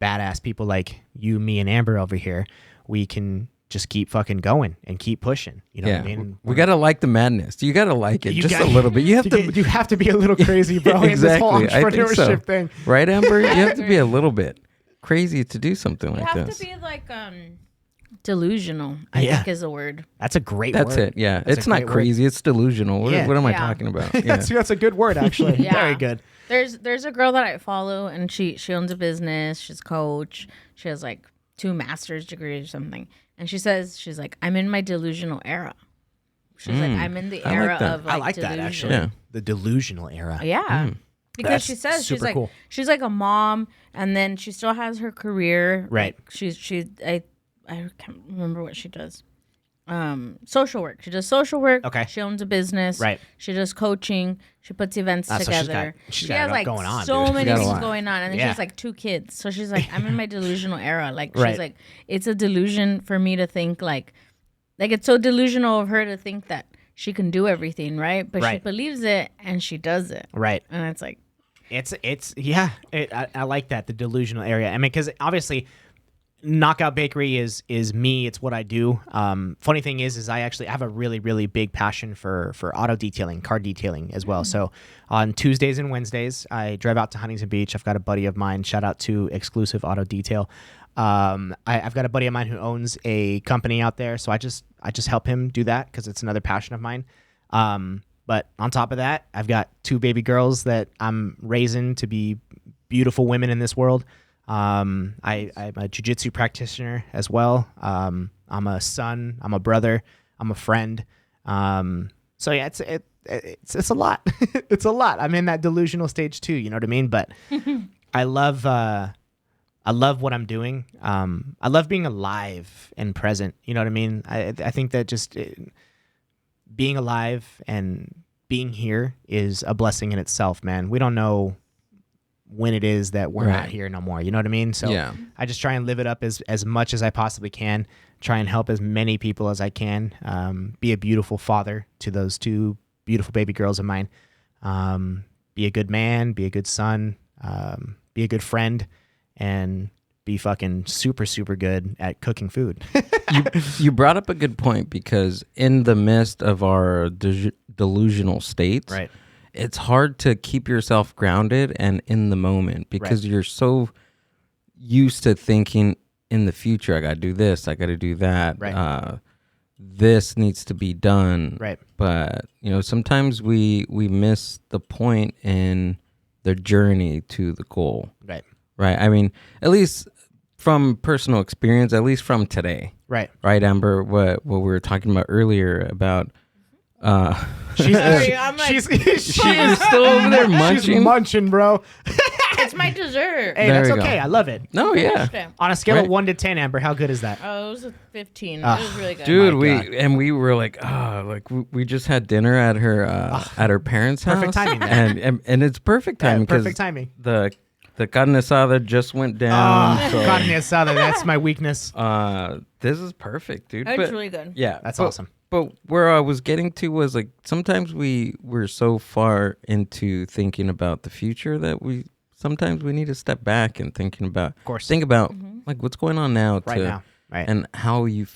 Speaker 3: badass people like you, me, and Amber over here, we can just keep fucking going and keep pushing. You know what I mean?
Speaker 1: We gotta like the madness. You gotta like it a little bit. You
Speaker 3: have to be a little crazy, bro.
Speaker 1: Exactly.
Speaker 3: In this whole entrepreneurship thing,
Speaker 1: right, Amber? You have to be a little bit crazy to do something like this.
Speaker 2: You have to be like delusional. I think is a word.
Speaker 3: That's a great word.
Speaker 1: That's it. Yeah, it's not crazy. It's delusional. What am I talking about?
Speaker 3: That's a good word, actually. Very good.
Speaker 2: There's a girl that I follow, and she owns a business. She's a coach. She has like 2 master's degrees or something. And she's like, I'm in my delusional era. She's like, I'm in the era of like,
Speaker 3: I like
Speaker 2: delusion.
Speaker 3: that actually. Yeah. The delusional era.
Speaker 2: Yeah. Because
Speaker 3: That's
Speaker 2: she says
Speaker 3: cool.
Speaker 2: she's like a mom, and then she still has her career.
Speaker 3: Right.
Speaker 2: Like I can't remember what she does. Social work. She does social work.
Speaker 3: Okay.
Speaker 2: She owns a business.
Speaker 3: Right.
Speaker 2: She does coaching. She puts events together.
Speaker 3: She's
Speaker 2: she has like
Speaker 3: going on,
Speaker 2: so
Speaker 3: dude.
Speaker 2: many things going on, and then she has like 2 kids. So she's like, I'm in my delusional era. Like she's like, it's a delusion for me to think like it's so delusional of her to think that she can do everything, right? But she believes it and she does it. Right. And it's like,
Speaker 3: I like that, the delusional area. I mean, because obviously Knockout Bakery is me. It's what I do. Funny thing is I actually have a really, really big passion for auto detailing, car detailing as well. So on Tuesdays and Wednesdays, I drive out to Huntington Beach. I've got a buddy of mine, shout out to Exclusive Auto Detail. I've got a buddy of mine who owns a company out there. So I just help him do that because it's another passion of mine. But on top of that, I've got 2 baby girls that I'm raising to be beautiful women in this world. I'm a Jiujitsu practitioner as well. I'm a son, I'm a brother, I'm a friend. So yeah, it's a lot. It's a lot. I'm in that delusional stage too, you know what I mean? But I love what I'm doing. I love being alive and present, you know what I mean? I think that just being alive and being here is a blessing in itself, man. We don't know when it is that we're not here no more. You know what I mean? So I just try and live it up as much as I possibly can, try and help as many people as I can, be a beautiful father to those 2 beautiful baby girls of mine, be a good man, be a good son, be a good friend, and be fucking super, super good at cooking food.
Speaker 1: You brought up a good point, because in the midst of our delusional states,
Speaker 3: Right.
Speaker 1: it's hard to keep yourself grounded and in the moment, because you're so used to thinking in the future. I got to do this. I got to do that.
Speaker 3: Right.
Speaker 1: This needs to be done.
Speaker 3: Right.
Speaker 1: But, sometimes we miss the point in the journey to the goal.
Speaker 3: Right.
Speaker 1: Right. I mean, at least from personal experience, at least from today.
Speaker 3: Right.
Speaker 1: Right, Amber? What we were talking about earlier about
Speaker 3: She's
Speaker 1: still over there munching.
Speaker 3: She's munching, bro.
Speaker 2: It's my dessert.
Speaker 3: Hey,
Speaker 1: There
Speaker 3: that's
Speaker 1: we go.
Speaker 3: okay. I love it.
Speaker 1: No, yeah.
Speaker 2: Okay.
Speaker 3: On a scale
Speaker 1: Right.
Speaker 3: of 1 to 10, Amber, how good is that?
Speaker 2: Oh, it was a 15. It
Speaker 3: Ah,
Speaker 2: was really good.
Speaker 1: Dude,
Speaker 3: God.
Speaker 1: we were like, we just had dinner at her parents' house.
Speaker 3: Perfect timing then.
Speaker 1: and it's perfect timing. 'cause
Speaker 3: perfect timing.
Speaker 1: The carne asada just went down.
Speaker 3: Oh,
Speaker 1: so,
Speaker 3: carne asada. That's my weakness.
Speaker 1: this is perfect, dude.
Speaker 2: It's
Speaker 1: But-
Speaker 2: really good.
Speaker 1: Yeah,
Speaker 3: That's
Speaker 1: but-
Speaker 3: awesome.
Speaker 1: But where I was getting to was like, sometimes we're so far into thinking about the future that sometimes we need to step back and think about like what's going on now
Speaker 3: Right now. Right.
Speaker 1: and how you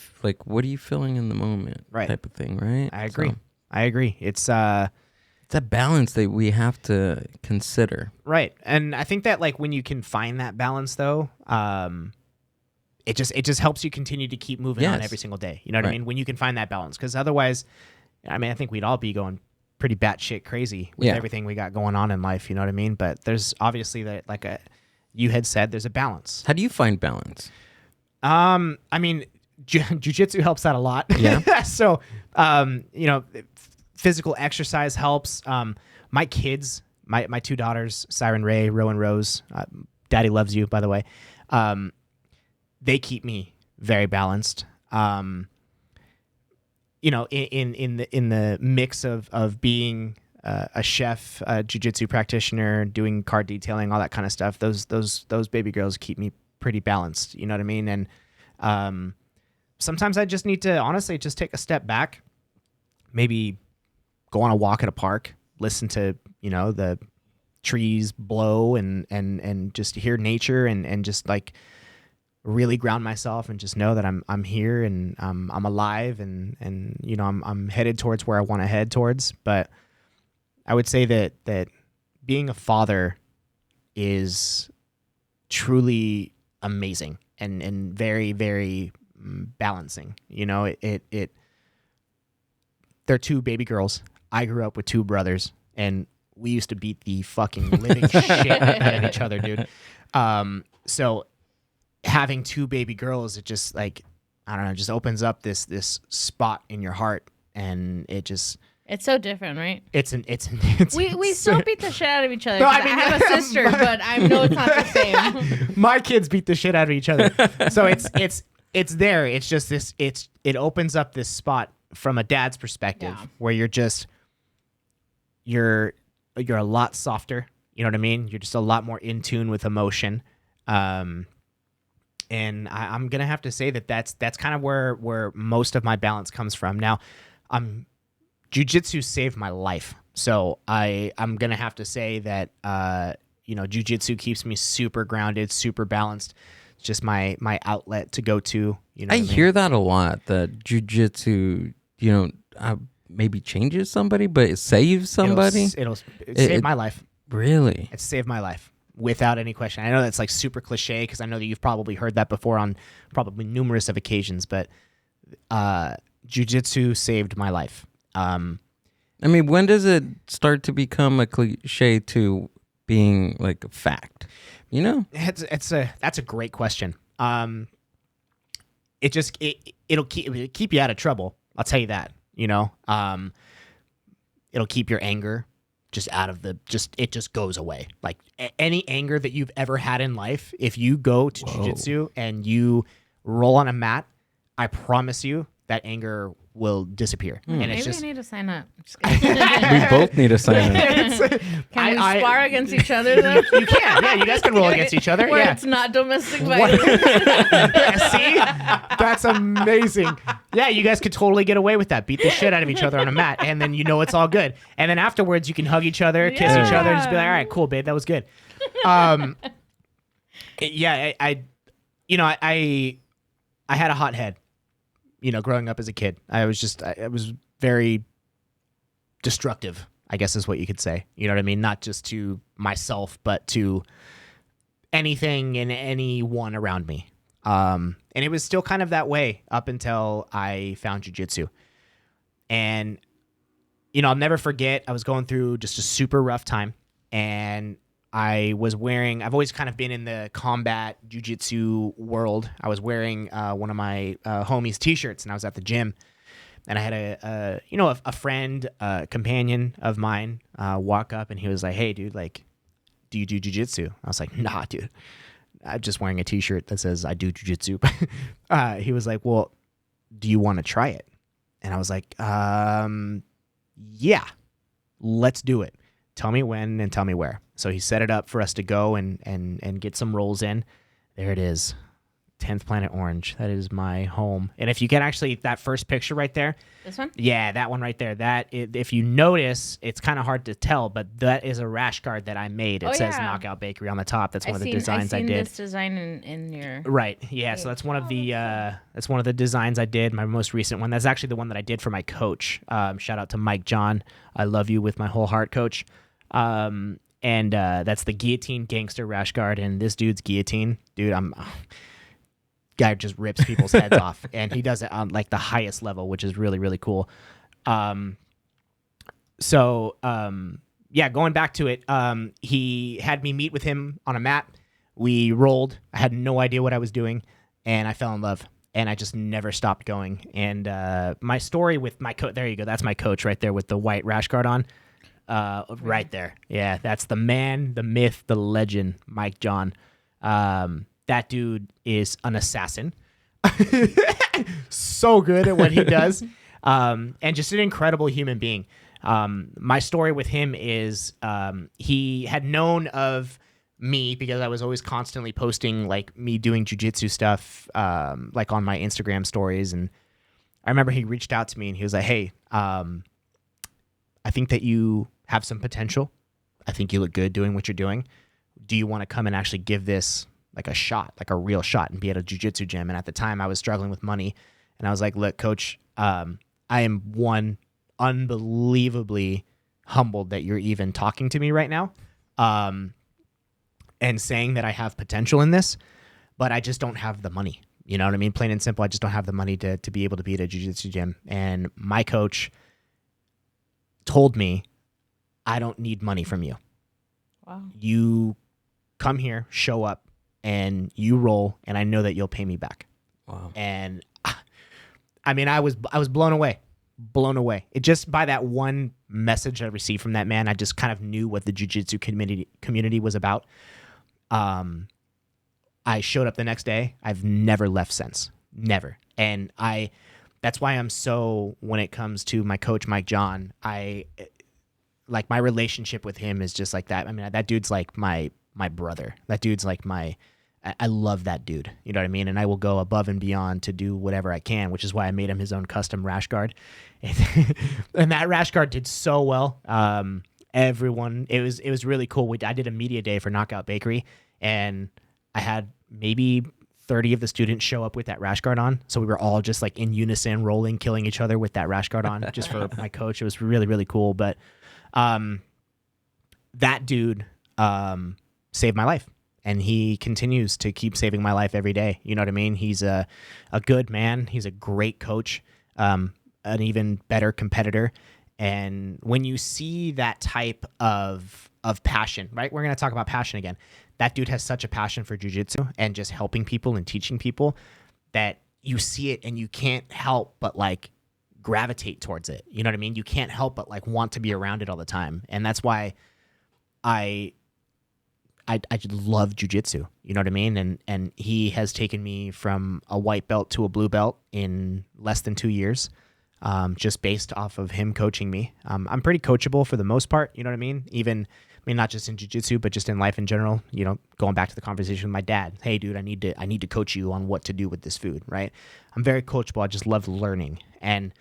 Speaker 1: what are you feeling in the moment,
Speaker 3: Right.
Speaker 1: type of thing, right?
Speaker 3: I agree.
Speaker 1: So,
Speaker 3: I agree. It's
Speaker 1: it's a balance that we have to consider.
Speaker 3: right. And I think that like when you can find that balance though, it just helps you continue to keep moving on
Speaker 1: Yes.
Speaker 3: every single day. You know what I
Speaker 1: Right.
Speaker 3: mean? When you can find that balance, because otherwise, I mean, I think we'd all be going pretty batshit crazy with
Speaker 1: Yeah.
Speaker 3: everything we got going on in life. You know what I mean? But there's obviously you had said, there's a balance.
Speaker 1: How do you find balance?
Speaker 3: I mean, jujitsu helps that a lot.
Speaker 1: Yeah.
Speaker 3: So, physical exercise helps. My kids, my two daughters, Siren Ray, Rowan Rose, Daddy loves you, by the way. They keep me very balanced. In the mix of being a chef, a jiu-jitsu practitioner, doing car detailing, all that kind of stuff, those baby girls keep me pretty balanced. You know what I mean? And sometimes I just need to honestly just take a step back, maybe go on a walk at a park, listen to the trees blow and just hear nature and just like really ground myself and just know that I'm here and I'm alive and I'm headed towards where I want to head towards. But I would say that being a father is truly amazing and very, very balancing. They're two baby girls. I grew up with two brothers, and we used to beat the fucking living shit out of each other, dude. So having two baby girls, it just like, I don't know, just opens up this spot in your heart, and it's
Speaker 2: so different, right?
Speaker 3: it's
Speaker 2: We still beat the shit out of each other.
Speaker 3: No,
Speaker 2: 'cause
Speaker 3: I mean-
Speaker 2: I have a sister, but I know it's not the same.
Speaker 3: my kids beat the shit out of each other. So it's there. It's just it opens up this spot from a dad's perspective where you're a lot softer. You know what I mean? You're just a lot more in tune with emotion. And I'm gonna have to say that's kind of where most of my balance comes from. Now, jiu-jitsu saved my life, so I'm gonna have to say that jiu-jitsu keeps me super grounded, super balanced. It's just my outlet to go to.
Speaker 1: I hear that a lot. That jiu-jitsu, maybe changes somebody, but it saves somebody.
Speaker 3: It saved my life.
Speaker 1: Really?
Speaker 3: It saved my life. Without any question. I know that's like super cliche because I know that you've probably heard that before on probably numerous of occasions, but jiu-jitsu saved my life.
Speaker 1: I mean, when does it start to become a cliche to being like a fact?
Speaker 3: That's a great question. It'll keep you out of trouble. I'll tell you that. It'll keep your anger just out of it just goes away. Like any anger that you've ever had in life, if you go to jiu-jitsu and you roll on a mat, I promise you that anger will disappear. And it's
Speaker 2: Maybe
Speaker 3: just
Speaker 2: I need to sign up.
Speaker 1: We both need to sign up.
Speaker 2: Can we spar against each other though?
Speaker 3: You can. Yeah, you guys can roll against each other.
Speaker 2: Where
Speaker 3: Yeah.
Speaker 2: it's not domestic violence.
Speaker 3: See? That's amazing. Yeah, you guys could totally get away with that. Beat the shit out of each other on a mat, and then it's all good. And then afterwards, you can hug each other, kiss each other, and just be like, all right, cool, babe, that was good. I had a hot head, growing up as a kid. I was very destructive, I guess is what you could say. You know what I mean? Not just to myself, but to anything and anyone around me. And it was still kind of that way up until I found jiu-jitsu. And, I'll never forget, I was going through just a super rough time, and I've always kind of been in the combat jiu-jitsu world. I was wearing one of my homies' t-shirts, and I was at the gym, and I had a friend, companion of mine, walk up, and he was like, "Hey, dude, like, do you do jiu-jitsu?" I was like, "Nah, dude. I'm just wearing a t-shirt that says I do jiu-jitsu." He was like, "Well, do you want to try it?" And I was like, "Yeah, let's do it. Tell me when and tell me where." So he set it up for us to go and get some rolls in. There it is. 10th Planet Orange. That is my home. And if you get actually that first picture right there.
Speaker 2: This one?
Speaker 3: Yeah, that one right there. If you notice, it's kind of hard to tell, but that is a rash guard that I made. It says Knockout Bakery on the top. That's one of the designs I did.
Speaker 2: I've seen this design in your...
Speaker 3: Right. Yeah, so that's one of the designs I did, my most recent one. That's actually the one that I did for my coach. Shout out to Mike John. I love you with my whole heart, coach. And that's the Guillotine Gangster rash guard, and this dude's guillotine. Dude, guy just rips people's heads off, and he does it on like the highest level, which is really, really cool. Going back to it, he had me meet with him on a mat. We rolled. I had no idea what I was doing, and I fell in love, and I just never stopped going. And my story with my coach, there you go. That's my coach right there with the white rash guard on. Right there. Yeah, that's the man, the myth, the legend, Mike John. That dude is an assassin. So good at what he does. And just an incredible human being. My story with him is he had known of me because I was always constantly posting like me doing jiu-jitsu stuff like on my Instagram stories. And I remember he reached out to me and he was like, "Hey, I think that you have some potential. I think you look good doing what you're doing. Do you want to come and actually give this like a shot, like a real shot, and be at a jiu-jitsu gym?" And at the time I was struggling with money, and I was like, "Look, coach, I am unbelievably humbled that you're even talking to me right now, and saying that I have potential in this, but I just don't have the money." You know what I mean? Plain and simple, I just don't have the money to be able to be at a jiu-jitsu gym. And my coach told me, "I don't need money from you.
Speaker 2: Wow.
Speaker 3: You come here, show up, and you roll, and I know that you'll pay me back."
Speaker 1: Wow.
Speaker 3: And I mean, I was blown away. It just by that one message I received from that man, I just kind of knew what the jiu-jitsu community was about. I showed up the next day. I've never left since. Never. And that's why I'm so, when it comes to my coach, Mike John, like my relationship with him is just like that. I mean, that dude's like my brother. That dude's like I love that dude. You know what I mean? And I will go above and beyond to do whatever I can, which is why I made him his own custom rash guard. And that rash guard did so well. It was really cool. I did a media day for Knockout Bakery, and I had maybe 30 of the students show up with that rash guard on. So we were all just like in unison, rolling, killing each other with that rash guard on, just for my coach. It was really, really cool. But that dude saved my life, and he continues to keep saving my life every day. You know what I mean? He's a good man. He's a great coach, an even better competitor. And when you see that type of passion, right? We're going to talk about passion again. That dude has such a passion for jiu-jitsu and just helping people and teaching people that you see it and you can't help but like gravitate towards it. You know what I mean? You can't help but like want to be around it all the time. And that's why I just love jiu-jitsu. You know what I mean? And he has taken me from a white belt to a blue belt in less than 2 years. Just based off of him coaching me. I'm pretty coachable for the most part, you know what I mean? Not just in jiu-jitsu, but just in life in general, you know, going back to the conversation with my dad. "Hey dude, I need to coach you on what to do with this food," right? I'm very coachable. I just love learning. And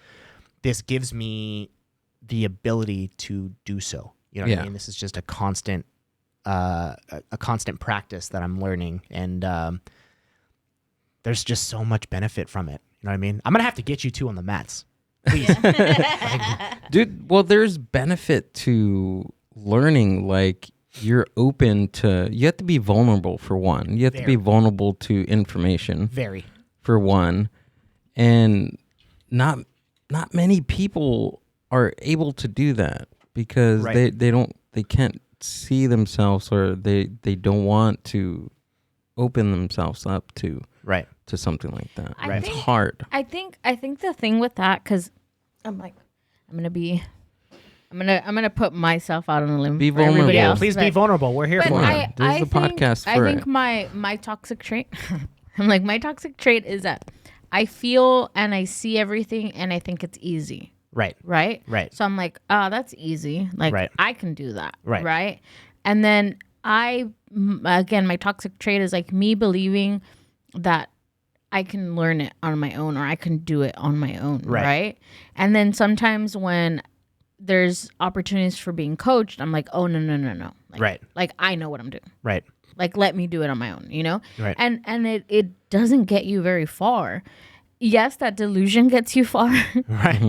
Speaker 3: this gives me the ability to do so. You know what I mean? This is just a constant practice that I'm learning. And there's just so much benefit from it. You know what I mean? I'm going to have to get you two on the mats. Please.
Speaker 1: Dude, well, there's benefit to learning. Like, you're open to, you have to be vulnerable for one. You have to be vulnerable to information.
Speaker 3: Very.
Speaker 1: For one. And not many people are able to do that because they can't see themselves, or they don't want to open themselves up to something like that. It's hard.
Speaker 2: I think the thing with that, because I'm gonna put myself out on a limb.
Speaker 1: Be
Speaker 2: for everybody
Speaker 1: vulnerable.
Speaker 2: else,
Speaker 3: Please be vulnerable. We're here for it.
Speaker 1: This is a podcast for
Speaker 2: I think my toxic trait. I'm like, my toxic trait is that I feel and I see everything and I think it's easy.
Speaker 3: Right.
Speaker 2: So I'm like, oh, that's easy. Like, I can do that. Right. And then my toxic trait is like me believing that I can learn it on my own, or I can do it on my own. Right. And then sometimes when there's opportunities for being coached, I'm like, oh, no. Like, I know what I'm doing.
Speaker 3: Right.
Speaker 2: Like, let me do it on my own, you know?
Speaker 3: Right.
Speaker 2: And it doesn't get you very far. Yes, that delusion gets you far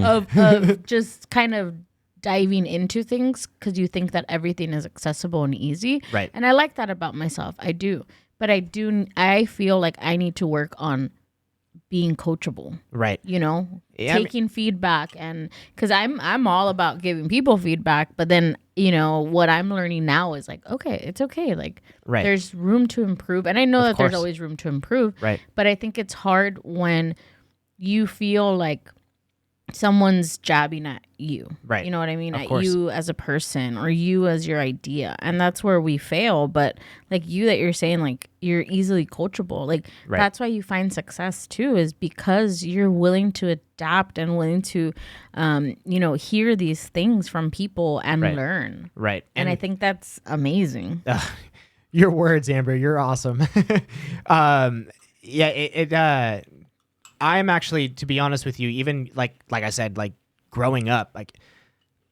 Speaker 2: of just kind of diving into things because you think that everything is accessible and easy.
Speaker 3: Right.
Speaker 2: And I like that about myself. I do. But I feel like I need to work on being coachable.
Speaker 3: Right.
Speaker 2: You know, taking feedback, and because I'm all about giving people feedback, but then, you know, what I'm learning now is like, okay, it's okay. Like, there's room to improve. And I know that there's always room to improve.
Speaker 3: Right.
Speaker 2: But I think it's hard when you feel like someone's jabbing at you.
Speaker 3: Right.
Speaker 2: You know what I mean?
Speaker 3: Of
Speaker 2: At
Speaker 3: course.
Speaker 2: you as a person, or you as your idea. And that's where we fail. But like you that you're saying, like, you're easily coachable. Like, that's why you find success too, is because you're willing to adapt and willing to, you know, hear these things from people and learn.
Speaker 3: Right.
Speaker 2: And I think that's amazing.
Speaker 3: Your words, Amber, you're awesome. I'm actually, to be honest with you, even like I said, like growing up, like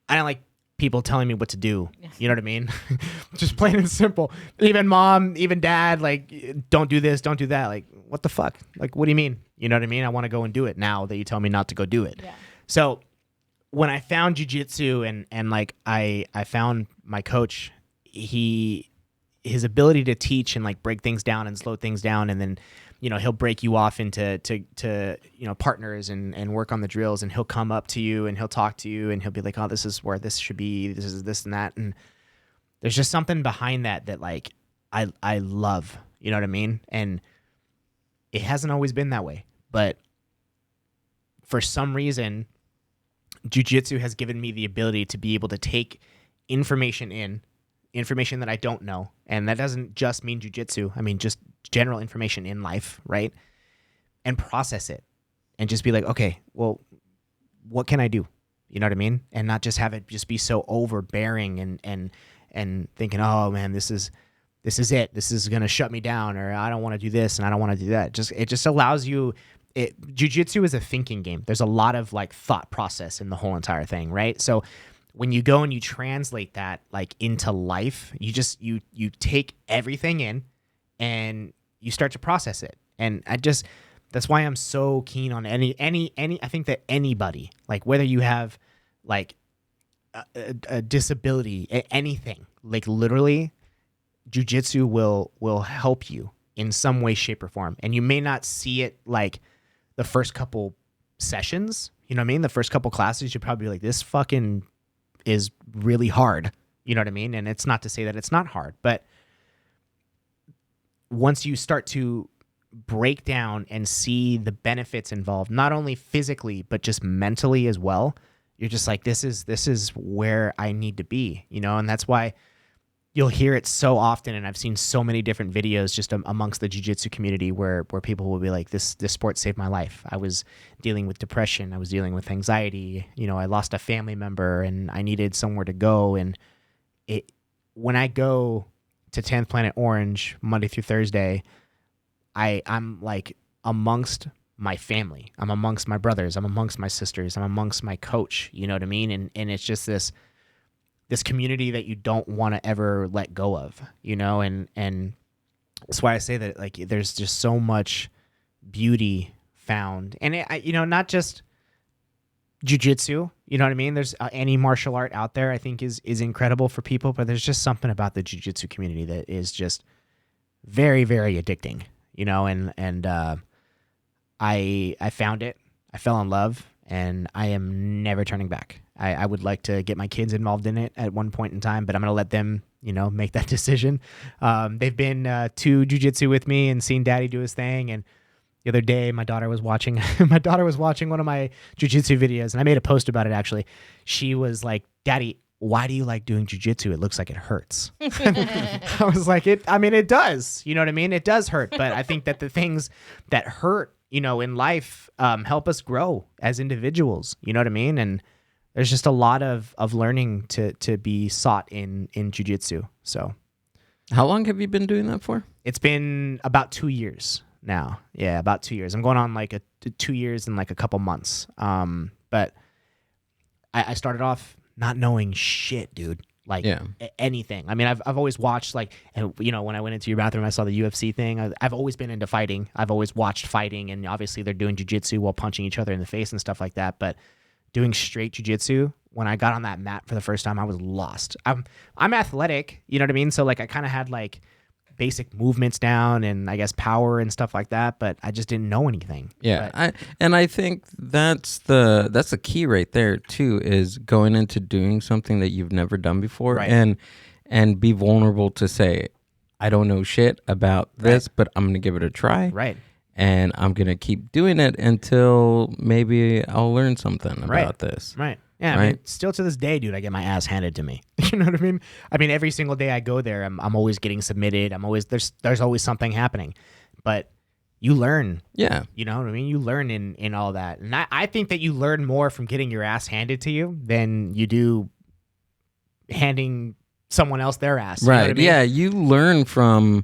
Speaker 3: I don't like people telling me what to do. You know what I mean? Just plain and simple. Even mom, even dad, like, don't do this, don't do that. Like, what the fuck? Like, what do you mean? You know what I mean? I want to go and do it now that you tell me not to go do it. Yeah. So when I found jiu-jitsu and like I found my coach, his ability to teach and like break things down and slow things down, and then, you know, he'll break you off into you know, partners and work on the drills, and he'll come up to you and he'll talk to you and he'll be like, oh, this is where this should be, this is this and that. And there's just something behind that like I love, you know what I mean? And it hasn't always been that way, but for some reason, jiu-jitsu has given me the ability to be able to take information that I don't know. And that doesn't just mean jiu-jitsu. I mean, just general information in life, right? And process it and just be like, okay, well, what can I do? You know what I mean? And not just have it just be so overbearing and thinking, oh man, this is it. This is going to shut me down, or I don't want to do this and I don't want to do that. It just allows you, jiu-jitsu is a thinking game. There's a lot of like thought process in the whole entire thing, right? So when you go and you translate that like into life, you take everything in and you start to process it. And that's why I'm so keen on any I think that anybody, like whether you have like a disability, anything, like literally jiu-jitsu will help you in some way, shape, or form. And you may not see it like the first couple sessions, you know what I mean? The first couple classes, you'll probably be like, this fucking is really hard. You know what I mean? And it's not to say that it's not hard, but once you start to break down and see the benefits involved, not only physically, but just mentally as well, you're just like, this is where I need to be, you know? And that's why you'll hear it so often. And I've seen so many different videos just amongst the jiu-jitsu community where people will be like, this sport saved my life. I was dealing with depression. I was dealing with anxiety. You know, I lost a family member and I needed somewhere to go. And when I go to 10th Planet Orange Monday through Thursday, I'm like amongst my family. I'm amongst my brothers. I'm amongst my sisters. I'm amongst my coach. You know what I mean? And it's just this community that you don't want to ever let go of, you know? And that's why I say that, like, there's just so much beauty found, and not just jiu-jitsu, you know what I mean? There's any martial art out there I think is incredible for people, but there's just something about the jiu-jitsu community that is just very, very addicting, and I found it. I fell in love, and I am never turning back. I would like to get my kids involved in it at one point in time, but I'm going to let them, make that decision. They've been to jiu-jitsu with me and seen daddy do his thing, and the other day, my daughter was watching one of my jiu-jitsu videos, and I made a post about it, actually. She was like, Daddy, why do you like doing jiu-jitsu? It looks like it hurts. I was like, it does. You know what I mean? It does hurt. But I think that the things that hurt, in life help us grow as individuals. You know what I mean? And there's just a lot of learning to be sought in jiu-jitsu. So
Speaker 1: how long have you been doing that for?
Speaker 3: It's been about 2 years. Now. Yeah, about 2 years. I'm going on like 2 years and like a couple months. But I started off not knowing shit, dude. Like anything. I mean, I've always watched and when I went into your bathroom, I saw the UFC thing. I've always been into fighting. I've always watched fighting, and obviously they're doing jiu-jitsu while punching each other in the face and stuff like that. But doing straight jiu-jitsu, when I got on that mat for the first time, I was lost. I'm athletic, you know what I mean? So I kind of had basic movements down and I guess power and stuff like that, but I just didn't know anything.
Speaker 1: Yeah. I think that's the key right there too, is going into doing something that you've never done before, right. and be vulnerable to say, I don't know shit about this, but I'm going to give it a try.
Speaker 3: Right.
Speaker 1: And I'm going to keep doing it until maybe I'll learn something about this.
Speaker 3: Right. Yeah, I mean, still to this day, dude, I get my ass handed to me. You know what I mean? I mean, every single day I go there, I'm always getting submitted. There's always something happening, but you learn.
Speaker 1: Yeah,
Speaker 3: you know what I mean? You learn in all that, and I think that you learn more from getting your ass handed to you than you do handing someone else their ass.
Speaker 1: Right?
Speaker 3: You know what I mean?
Speaker 1: Yeah, you learn from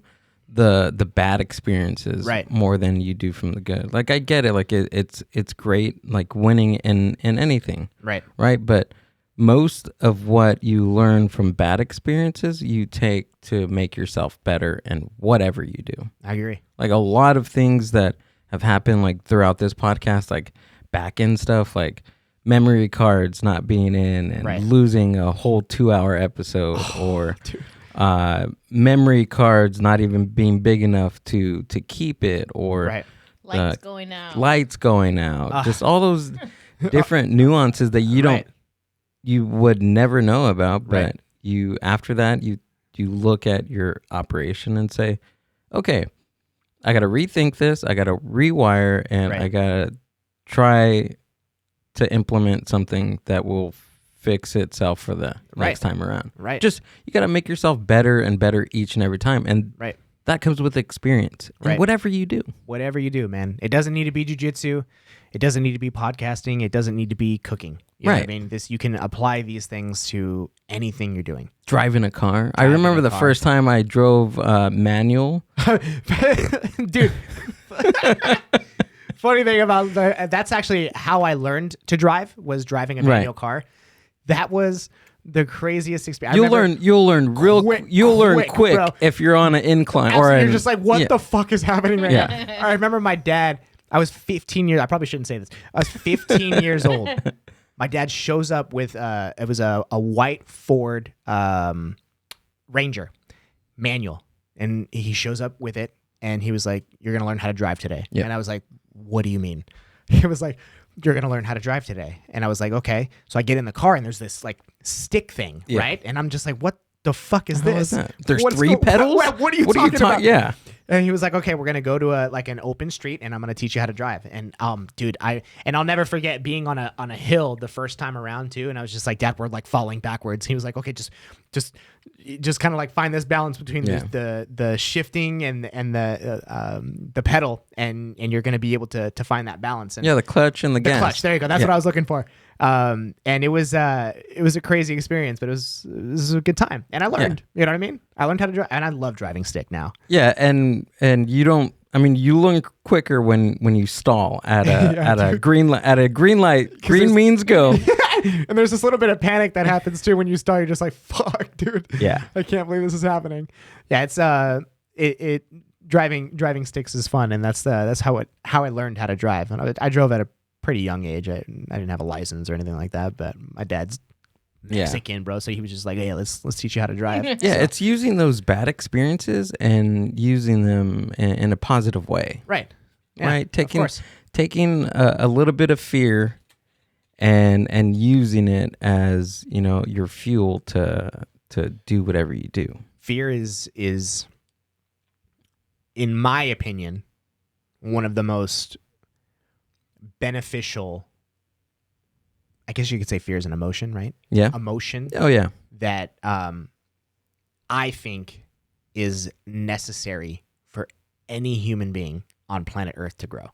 Speaker 1: the bad experiences more than you do from the good. Like I get it, it's great winning in anything.
Speaker 3: Right.
Speaker 1: But most of what you learn from bad experiences you take to make yourself better in whatever you do.
Speaker 3: I agree.
Speaker 1: A lot of things that have happened throughout this podcast, back end stuff, memory cards not being in and losing a whole 2-hour episode or memory cards not even being big enough to keep it, or
Speaker 2: lights
Speaker 1: going out, just all those different nuances that you would never know about, but you after that you look at your operation and say, okay, I got to rethink this, I got to rewire, and I got to try to implement something that will fix itself for the next time around.
Speaker 3: Right.
Speaker 1: Just, you got to make yourself better and better each and every time. And that comes with experience. And whatever you do.
Speaker 3: Whatever you do, man. It doesn't need to be jiu-jitsu. It doesn't need to be podcasting. It doesn't need to be cooking. You know what I mean? You can apply these things to anything you're doing.
Speaker 1: Driving a car. I remember the first time I drove manual.
Speaker 3: Dude. Funny thing about that's actually how I learned to drive, was driving a manual car. That was the craziest experience.
Speaker 1: You'll learn quick
Speaker 3: bro.
Speaker 1: if you're on an incline.
Speaker 3: You're just like, what the fuck is happening right now? I remember my dad, I was 15 years, I probably shouldn't say this. I was 15 years old. My dad shows up with, it was a white Ford Ranger manual. And he shows up with it and he was like, you're going to learn how to drive today. And I was like, what do you mean? He was like, you're going to learn how to drive today. And I was like, okay. So I get in the car and there's this stick thing, right? And I'm just like, what the fuck is this?
Speaker 1: There's 3 pedals?
Speaker 3: What are you talking about?
Speaker 1: Yeah.
Speaker 3: And he was like, okay, we're going to go to an open street and I'm going to teach you how to drive. And dude, I'll never forget being on a hill the first time around too. And I was just like, Dad, we're falling backwards. He was like, okay, just kind of find this balance between the shifting and the pedal, and you're going to be able to find that balance. And
Speaker 1: the clutch and the gas.
Speaker 3: Clutch. There you go. That's what I was looking for. And it was a crazy experience, but it was a good time, and I learned. You know what I mean? I learned how to drive, and I love driving stick now.
Speaker 1: Yeah, and you don't. I mean, you learn quicker when you stall at a green light. Green means go.
Speaker 3: And there's this little bit of panic that happens too when you stall. You're just like, fuck, dude.
Speaker 1: Yeah.
Speaker 3: I can't believe this is happening. Yeah, it's driving sticks is fun, and that's how I learned how to drive. And I drove at a pretty young age. I didn't have a license or anything like that, but my dad's Mexican, bro, so he was just like, hey, let's teach you how to drive.
Speaker 1: Yeah, it's using those bad experiences and using them in a positive way.
Speaker 3: Right. Yeah,
Speaker 1: right. Taking a little bit of fear and using it as, your fuel to do whatever you do.
Speaker 3: Fear is in my opinion one of the most beneficial, I guess you could say fear is an emotion, right?
Speaker 1: Yeah.
Speaker 3: Emotion.
Speaker 1: Oh, yeah.
Speaker 3: That I think is necessary for any human being on planet Earth to grow.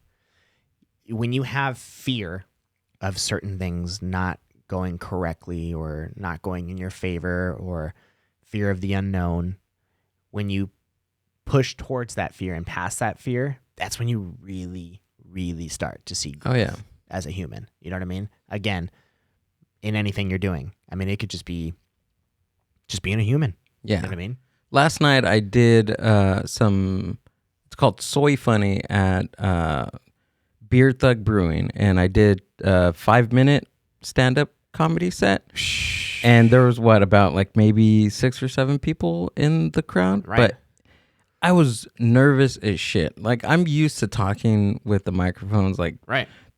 Speaker 3: When you have fear of certain things not going correctly or not going in your favor, or fear of the unknown, when you push towards that fear and past that fear, that's when you really, really start to see growth.
Speaker 1: Oh, yeah.
Speaker 3: As a human. You know what I mean? Again, in anything you're doing. I mean, it could just be being a human.
Speaker 1: Yeah.
Speaker 3: You know what I mean?
Speaker 1: Last night I did it's called Soy Funny at Beer Thug Brewing, and I did a 5-minute stand-up comedy set. And there was about like maybe 6 or 7 people in the crowd.
Speaker 3: Right.
Speaker 1: But I was nervous as shit. Like, I'm used to talking with the microphones like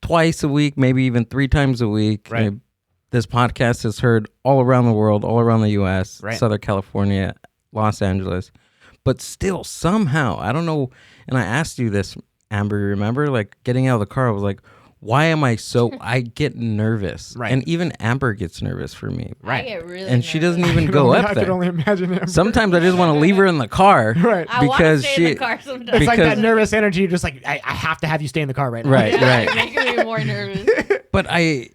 Speaker 1: twice a week, maybe even 3 times a week.
Speaker 3: Right.
Speaker 1: This podcast is heard all around the world, all around the U.S.,
Speaker 3: Right.
Speaker 1: Southern California, Los Angeles. But still, somehow, I don't know. And I asked you this, Amber, you remember? Like, getting out of the car, I was like, why am I I get nervous.
Speaker 3: Right.
Speaker 1: And even Amber gets nervous for me.
Speaker 3: Right.
Speaker 2: I get really
Speaker 1: And she doesn't even
Speaker 3: I
Speaker 1: go up
Speaker 3: I
Speaker 1: there.
Speaker 3: can only imagine him.
Speaker 1: Sometimes I just want to leave her in the car.
Speaker 3: Right.
Speaker 2: I want to stay in the car sometimes.
Speaker 3: It's like that
Speaker 1: because-
Speaker 3: nervous energy. You're just like, I have to have you stay in the car right now.
Speaker 1: Right,
Speaker 2: Yeah,
Speaker 1: right.
Speaker 2: making me more nervous.
Speaker 1: But I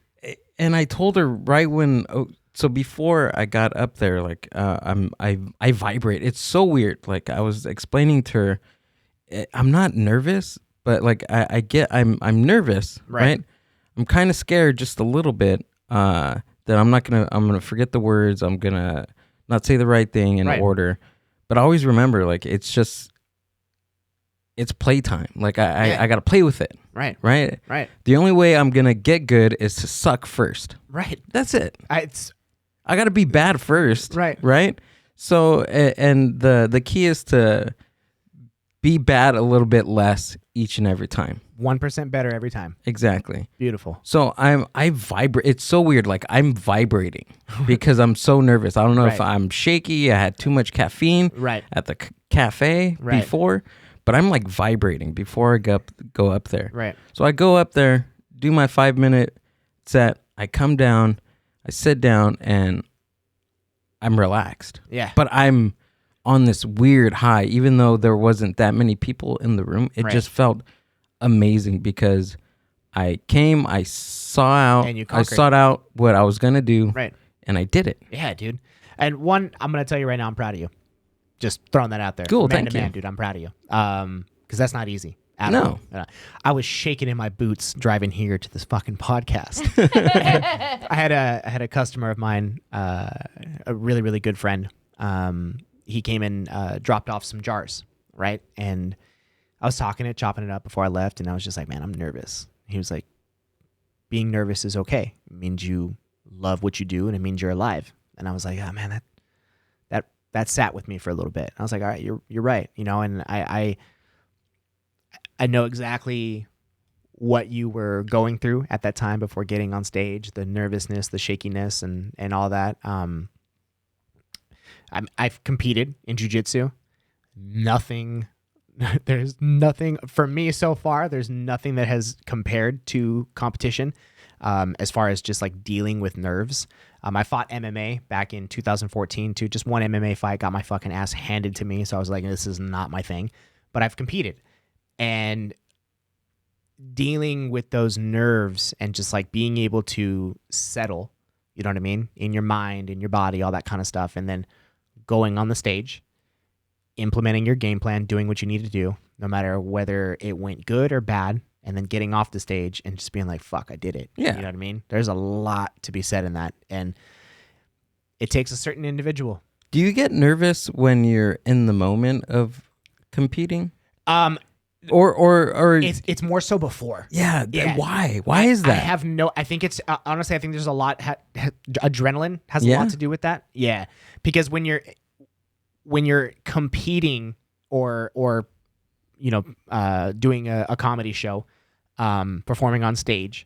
Speaker 1: told her right when, so before I got up there, like, I vibrate. It's so weird. Like, I was explaining to her, I'm not nervous, but like I'm nervous, right? I'm kind of scared just a little bit that I'm gonna forget the words. I'm gonna not say the right thing in order. But I always remember, like, it's playtime. Like, I gotta play with it.
Speaker 3: Right.
Speaker 1: Right.
Speaker 3: Right.
Speaker 1: The only way I'm gonna get good is to suck first.
Speaker 3: Right.
Speaker 1: That's it.
Speaker 3: I
Speaker 1: I gotta be bad first.
Speaker 3: Right.
Speaker 1: Right. So and the key is to be bad a little bit less each and every time.
Speaker 3: 1% better every time.
Speaker 1: Exactly.
Speaker 3: Beautiful.
Speaker 1: So I vibrate. It's so weird. Like, I'm vibrating because I'm so nervous. I don't know if I'm shaky. I had too much caffeine at the cafe before, but I'm like vibrating before I go up there.
Speaker 3: Right.
Speaker 1: So I go up there, do my 5-minute set. I come down, I sit down, and I'm relaxed.
Speaker 3: Yeah.
Speaker 1: But I'm on this weird high, even though there wasn't that many people in the room. It just felt amazing because I came, I sought out what I was gonna do, and I did it.
Speaker 3: Yeah, dude. And I'm gonna tell you right now, I'm proud of you. Just throwing that out there.
Speaker 1: Cool,
Speaker 3: man
Speaker 1: thank
Speaker 3: to man,
Speaker 1: you.
Speaker 3: dude. I'm proud of you. Because that's not easy.
Speaker 1: No.
Speaker 3: I was shaking in my boots driving here to this fucking podcast. I had a customer of mine, a really, really good friend. He came and dropped off some jars, right? And I was chopping it up before I left, and I was just like, man, I'm nervous. He was like, being nervous is okay. It means you love what you do, and it means you're alive. And I was like, oh, man, that sat with me for a little bit. I was like, all right, you're right, and I know exactly what you were going through at that time before getting on stage, the nervousness, the shakiness, and all that. I've competed in jiu-jitsu. There's nothing for me so far. There's nothing that has compared to competition as far as just like dealing with nerves. I fought MMA back in 2014 too. Just one MMA fight, got my fucking ass handed to me. So I was like, this is not my thing. But I've competed. And dealing with those nerves and just like being able to settle, you know what I mean? In your mind, in your body, all that kind of stuff. And then going on the stage, implementing your game plan, doing what you need to do, no matter whether it went good or bad, and then getting off the stage and just being like, fuck, I did it.
Speaker 1: Yeah.
Speaker 3: You know what I mean? There's a lot to be said in that. And it takes a certain individual.
Speaker 1: Do you get nervous when you're in the moment of competing? Or
Speaker 3: it's more so before.
Speaker 1: Yeah. Why is that?
Speaker 3: I think it's honestly, I think there's a lot. Adrenaline has a lot to do with that. Yeah, because when you're competing or doing a comedy show, performing on stage,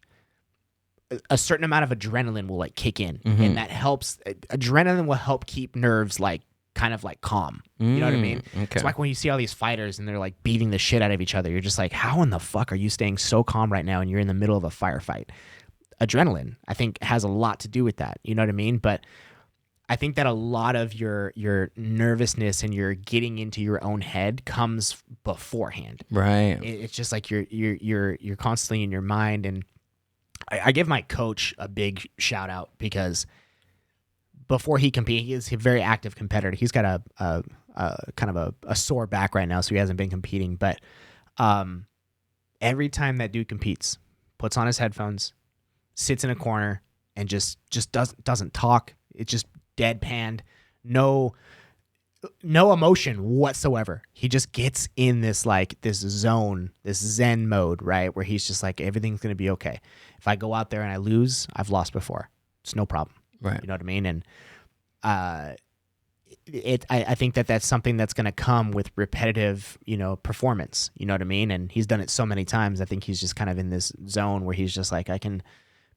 Speaker 3: a certain amount of adrenaline will like kick in, and that helps. Adrenaline will help keep nerves like kind of like calm. You know what I mean?
Speaker 1: Okay.
Speaker 3: It's like when you see all these fighters and they're like beating the shit out of each other. You're just like, how in the fuck are you staying so calm right now? And you're in the middle of a firefight. Adrenaline, I think, has a lot to do with that. You know what I mean? But I think that a lot of your nervousness and your getting into your own head comes beforehand.
Speaker 1: Right.
Speaker 3: It's just like you're constantly in your mind. And I give my coach a big shout out because before he competes, he's a very active competitor. He's got a kind of a sore back right now, so he hasn't been competing. But every time that dude competes, puts on his headphones, sits in a corner, and just doesn't talk. It's just deadpanned, no emotion whatsoever. He just gets in this zone, this zen mode, right, where he's just like, everything's gonna be okay. If I go out there and I lose, I've lost before. It's no problem.
Speaker 1: Right.
Speaker 3: You know what I mean? And I think that's something that's going to come with repetitive, performance. You know what I mean? And he's done it so many times. I think he's just kind of in this zone where he's just like, I can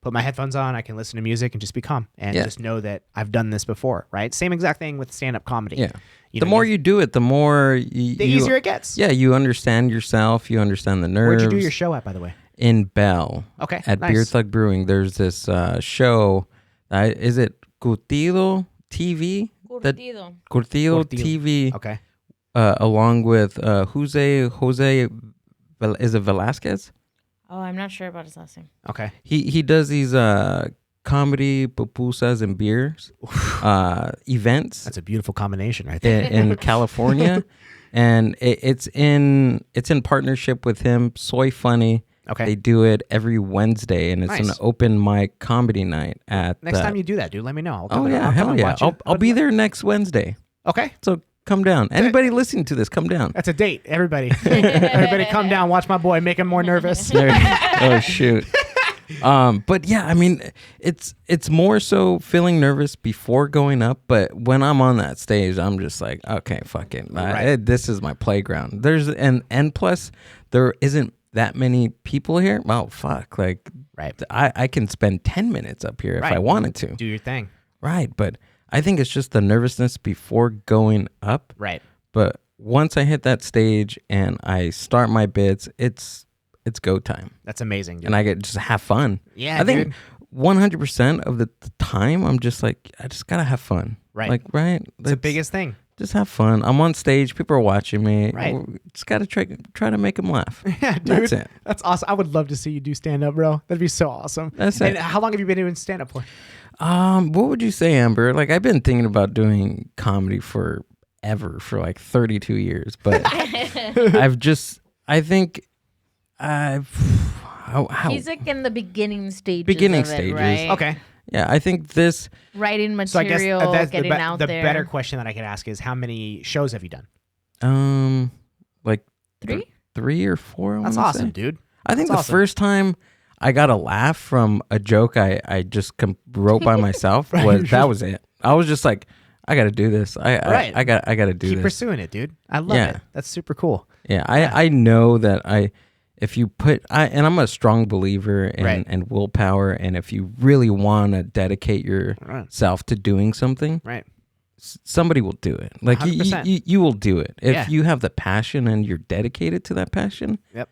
Speaker 3: put my headphones on, I can listen to music and just be calm and just know that I've done this before, right? Same exact thing with stand-up comedy.
Speaker 1: Yeah. The more you do it, the more
Speaker 3: the easier it gets.
Speaker 1: Yeah, you understand yourself, you understand the nerves.
Speaker 3: Where'd you do your show at, by the way?
Speaker 1: In Bell.
Speaker 3: Okay,
Speaker 1: at
Speaker 3: nice.
Speaker 1: Beer Thug Brewing. There's this show. Is it Curtido TV? Curtido TV.
Speaker 3: Okay.
Speaker 1: Along with Jose, is it Velasquez?
Speaker 2: Oh, I'm not sure about his last name.
Speaker 3: Okay.
Speaker 1: He does these comedy pupusas and beers events.
Speaker 3: That's a beautiful combination right there.
Speaker 1: In California, and it's in partnership with him. Soy Funny.
Speaker 3: Okay.
Speaker 1: They do it every Wednesday, and it's an open mic comedy night at.
Speaker 3: Next time you do that, dude, let me know.
Speaker 1: Hell yeah! I'll be there next Wednesday.
Speaker 3: Okay.
Speaker 1: So come down. Anybody listening to this, come down.
Speaker 3: That's a date. Everybody, everybody, come down. Watch my boy. Make him more nervous.
Speaker 1: Oh shoot. But yeah, I mean, it's more so feeling nervous before going up, but when I'm on that stage, I'm just like, okay, fuck it. This is my playground. And plus there isn't that many people here. Oh fuck. Like,
Speaker 3: right.
Speaker 1: I can spend 10 minutes up here if I wanted to.
Speaker 3: Do your thing.
Speaker 1: Right. But I think it's just the nervousness before going up.
Speaker 3: Right.
Speaker 1: But once I hit that stage and I start my bits, it's go time.
Speaker 3: That's amazing, dude.
Speaker 1: And I get just have fun.
Speaker 3: Yeah,
Speaker 1: I think 100% of the time, I'm just like, I just gotta have fun.
Speaker 3: Right.
Speaker 1: Like, right.
Speaker 3: It's the biggest thing.
Speaker 1: Just have fun. I'm on stage. People are watching me.
Speaker 3: Right.
Speaker 1: Just gotta try to make them laugh.
Speaker 3: Yeah, dude.
Speaker 1: That's it.
Speaker 3: That's awesome. I would love to see you do stand up, bro. That'd be so awesome.
Speaker 1: That's
Speaker 3: and
Speaker 1: it.
Speaker 3: how long have you been doing stand up for?
Speaker 1: What would you say, Amber? Like, I've been thinking about doing comedy for like 32 years, but
Speaker 2: He's like in the beginning stages.
Speaker 1: Right?
Speaker 3: Okay.
Speaker 1: Yeah, I think this
Speaker 2: writing material,
Speaker 3: so I guess that's
Speaker 2: getting out
Speaker 3: the
Speaker 2: there.
Speaker 3: The better question that I could ask is, how many shows have you done?
Speaker 1: Like
Speaker 2: 3?
Speaker 1: 3 or 4.
Speaker 3: That's awesome, dude.
Speaker 1: I think the first time I got a laugh from a joke I just wrote by myself was it. I was just like, I got to do this. I got to do this.
Speaker 3: Keep pursuing it, dude. I love it. That's super cool.
Speaker 1: Yeah, I know that if you and I'm a strong believer in willpower, and if you really want to dedicate yourself to doing something,
Speaker 3: right,
Speaker 1: somebody will do it. Like you will do it if you have the passion and you're dedicated to that passion.
Speaker 3: Yep,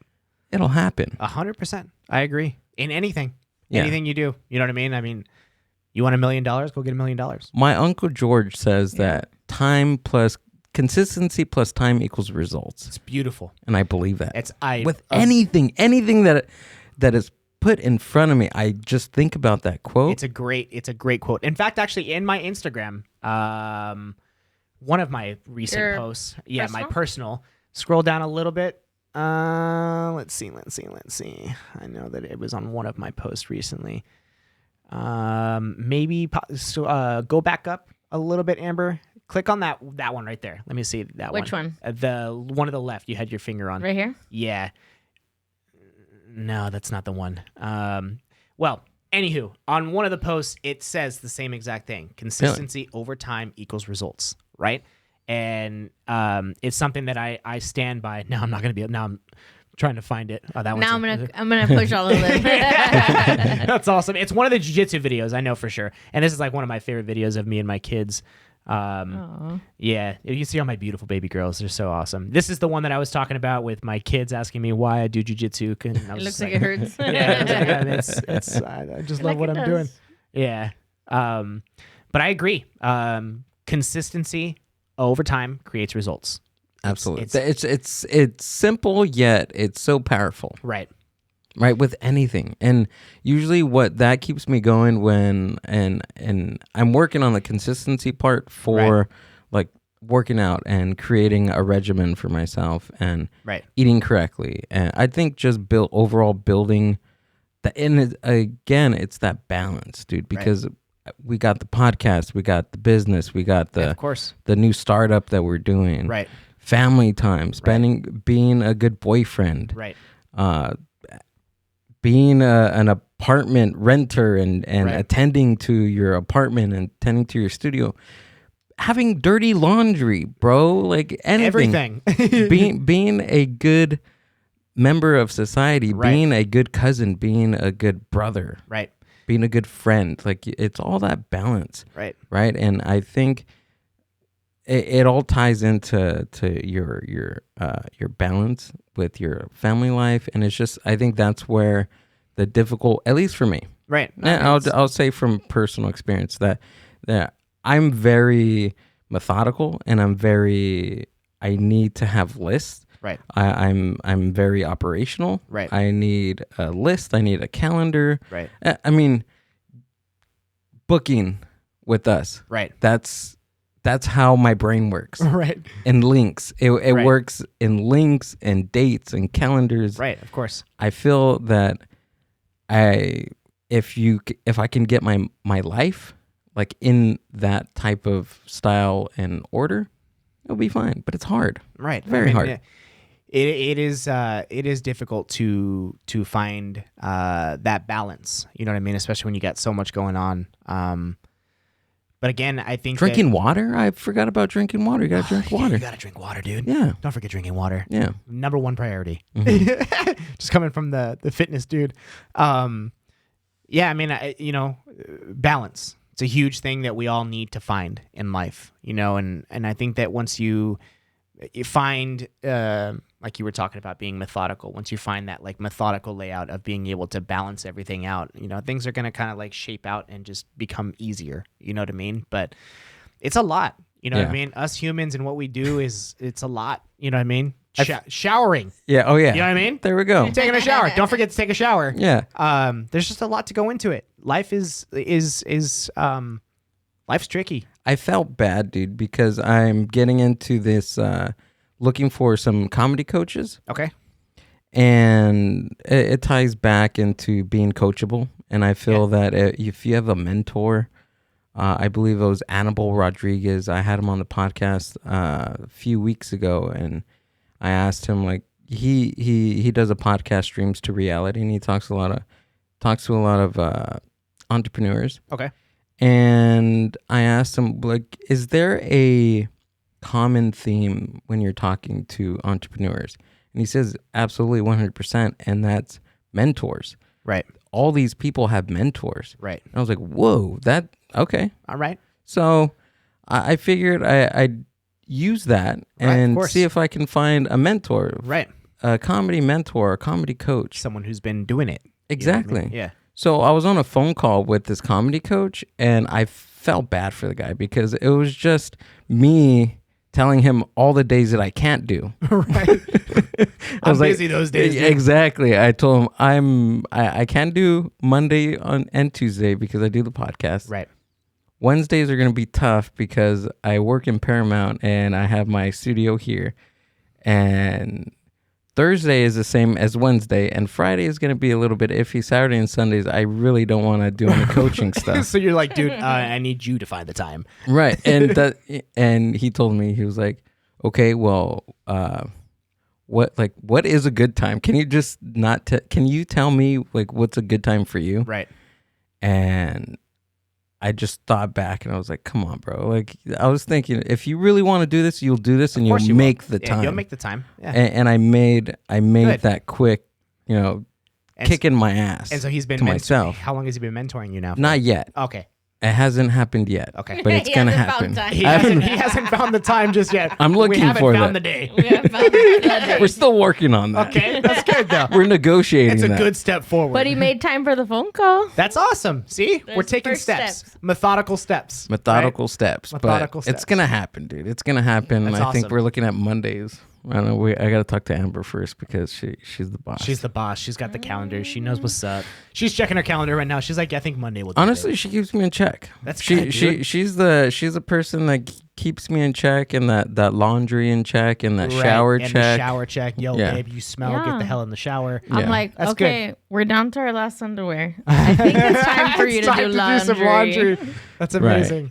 Speaker 1: it'll happen.
Speaker 3: 100%. I agree. In anything you do, you know what I mean? I mean, you want $1 million? Go get $1 million. My
Speaker 1: Uncle George says that time plus consistency plus time equals results.
Speaker 3: It's beautiful,
Speaker 1: and I believe that.
Speaker 3: With
Speaker 1: anything that is put in front of me, I just think about that quote.
Speaker 3: It's a great quote. In fact, actually, in my Instagram, one of my recent posts, my personal. Scroll down a little bit. Let's see. I know that it was on one of my posts recently. Maybe go back up a little bit, Amber. click on that one right there. Let me see that
Speaker 2: Which one?
Speaker 3: The one to the left. You had your finger on.
Speaker 2: Right here?
Speaker 3: Yeah. No, that's not the one. Well, anywho, on one of the posts, it says the same exact thing. Consistency over time equals results, right? And it's something that I stand by. Now I'm not going to be. Now I'm trying to find it. Oh, that
Speaker 2: now I'm gonna push all of them.
Speaker 3: That's awesome. It's one of the jiu-jitsu videos, I know for sure. And this is like one of my favorite videos of me and my kids. Yeah, you see all my beautiful baby girls. They're so awesome. This is the one that I was talking about with my kids asking me why I do jiu-jitsu.
Speaker 2: It looks like it hurts.
Speaker 3: Yeah, I just love what I'm doing. Yeah. But I agree. Consistency over time creates results.
Speaker 1: Absolutely. It's simple, yet it's so powerful.
Speaker 3: Right.
Speaker 1: Right, with anything. And usually what that keeps me going when and I'm working on the consistency part for like working out and creating a regimen for myself and eating correctly. And I think just overall building that, and again, it's that balance, dude, because we got the podcast, we got the business, we got the
Speaker 3: of course,
Speaker 1: the new startup that we're doing.
Speaker 3: Right.
Speaker 1: Family time, being a good boyfriend.
Speaker 3: Right.
Speaker 1: Being an apartment renter and attending to your apartment and attending to your studio, having dirty laundry, bro, like anything.
Speaker 3: Everything.
Speaker 1: being a good member of society, being a good cousin, being a good brother, being a good friend, like it's all that balance, right. And I think it all ties into your balance with your family life, and it's just, I think that's where the difficult, at least for me, I'll say from personal experience that I'm very methodical, and I need to have lists. I'm very operational. I need a list. I need a calendar. I mean, booking with us. That's how my brain works. And links. It works in links and dates and calendars.
Speaker 3: Of course.
Speaker 1: I feel that if I can get my life like in that type of style and order, it'll be fine. But it's hard. Very hard.
Speaker 3: Yeah. It is difficult to find that balance. You know what I mean? Especially when you got so much going on. But again, I think
Speaker 1: drinking water. I forgot about drinking water. You gotta drink water.
Speaker 3: You gotta drink water, dude.
Speaker 1: Yeah.
Speaker 3: Don't forget drinking water.
Speaker 1: Yeah.
Speaker 3: Number one priority. Just coming from the fitness dude. Yeah. I mean, balance. It's a huge thing that we all need to find in life. And I think that once you find, like you were talking about being methodical, once you find that like methodical layout of being able to balance everything out, things are going to kind of like shape out and just become easier. You know what I mean? But it's a lot, what I mean? Us humans and what we do it's a lot, you know what I mean? Showering.
Speaker 1: Yeah. Oh yeah.
Speaker 3: You know what I mean?
Speaker 1: There we go.
Speaker 3: Taking a shower. Don't forget to take a shower.
Speaker 1: Yeah.
Speaker 3: There's just a lot to go into it. Life is life's tricky.
Speaker 1: I felt bad, dude, because I'm getting into this, looking for some comedy coaches.
Speaker 3: Okay.
Speaker 1: And it ties back into being coachable. And I feel that if you have a mentor, I believe it was Annabelle Rodriguez. I had him on the podcast a few weeks ago, and I asked him, like, he does a podcast, Streams to Reality, and he talks to a lot of entrepreneurs.
Speaker 3: Okay.
Speaker 1: And I asked him, like, is there a common theme when you're talking to entrepreneurs? And he says, absolutely 100%. And that's mentors.
Speaker 3: Right.
Speaker 1: All these people have mentors.
Speaker 3: Right.
Speaker 1: And I was like, whoa, okay.
Speaker 3: All right.
Speaker 1: So I figured I'd use that and see if I can find a mentor.
Speaker 3: Right.
Speaker 1: A comedy mentor, a comedy coach.
Speaker 3: Someone who's been doing it.
Speaker 1: Exactly.
Speaker 3: You know what I mean? Yeah.
Speaker 1: So I was on a phone call with this comedy coach, and I felt bad for the guy because it was just me telling him all the days that I can't do.
Speaker 3: Right. I'm busy those days. Dude.
Speaker 1: Exactly. I told him I can't do Monday and Tuesday because I do the podcast.
Speaker 3: Right.
Speaker 1: Wednesdays are going to be tough because I work in Paramount and I have my studio here. And Thursday is the same as Wednesday, and Friday is going to be a little bit iffy. Saturday and Sundays, I really don't want to do any coaching stuff.
Speaker 3: So you're like, dude, I need you to find the time.
Speaker 1: Right. And he told me, he was like, okay, well, what is a good time? Can you just can you tell me like what's a good time for you?
Speaker 3: Right.
Speaker 1: And I just thought back and I was like, come on, bro. Like, I was thinking, if you really want to do this, you'll do this and you'll make the time.
Speaker 3: You'll make the time. Yeah.
Speaker 1: And I made that quick, kick in my ass.
Speaker 3: And so he's been
Speaker 1: to myself.
Speaker 3: How long has he been mentoring you now?
Speaker 1: Not yet.
Speaker 3: Okay.
Speaker 1: It hasn't happened yet.
Speaker 3: Okay.
Speaker 1: But it's going to happen.
Speaker 3: He hasn't found the time just yet.
Speaker 1: I'm looking for that.
Speaker 3: We haven't found the day.
Speaker 2: We haven't found the day.
Speaker 1: We're still working on that.
Speaker 3: Okay. That's good, though.
Speaker 1: We're negotiating
Speaker 3: It's a
Speaker 1: that.
Speaker 3: good step forward.
Speaker 2: But he made time for the phone call.
Speaker 3: That's awesome. See?
Speaker 2: There's
Speaker 3: We're taking
Speaker 2: first
Speaker 3: steps. Methodical steps.
Speaker 1: Methodical steps.
Speaker 3: Methodical
Speaker 1: but
Speaker 3: steps.
Speaker 1: It's going to happen, dude. It's going to happen.
Speaker 3: That's
Speaker 1: And I think
Speaker 3: awesome.
Speaker 1: we're looking at Mondays. I don't know. I got to talk to Amber first because she's the boss.
Speaker 3: She's the boss. She's got the calendar. She knows what's up. She's checking her calendar right now. She's like, I think Monday will do
Speaker 1: Honestly,
Speaker 3: it.
Speaker 1: she keeps me in check.
Speaker 3: That's good, dude.
Speaker 1: She's the person that keeps me in check, and that laundry in check, and that shower
Speaker 3: and
Speaker 1: check.
Speaker 3: The shower check. Yo,
Speaker 1: Yeah.
Speaker 3: babe, you smell. Get
Speaker 2: Yeah.
Speaker 3: the hell in the shower.
Speaker 1: Yeah.
Speaker 2: I'm like,
Speaker 3: That's
Speaker 2: okay, we're down to our last underwear. I think it's time for you
Speaker 3: It's
Speaker 2: to
Speaker 3: time
Speaker 2: do
Speaker 3: to
Speaker 2: laundry.
Speaker 3: do some laundry. That's amazing.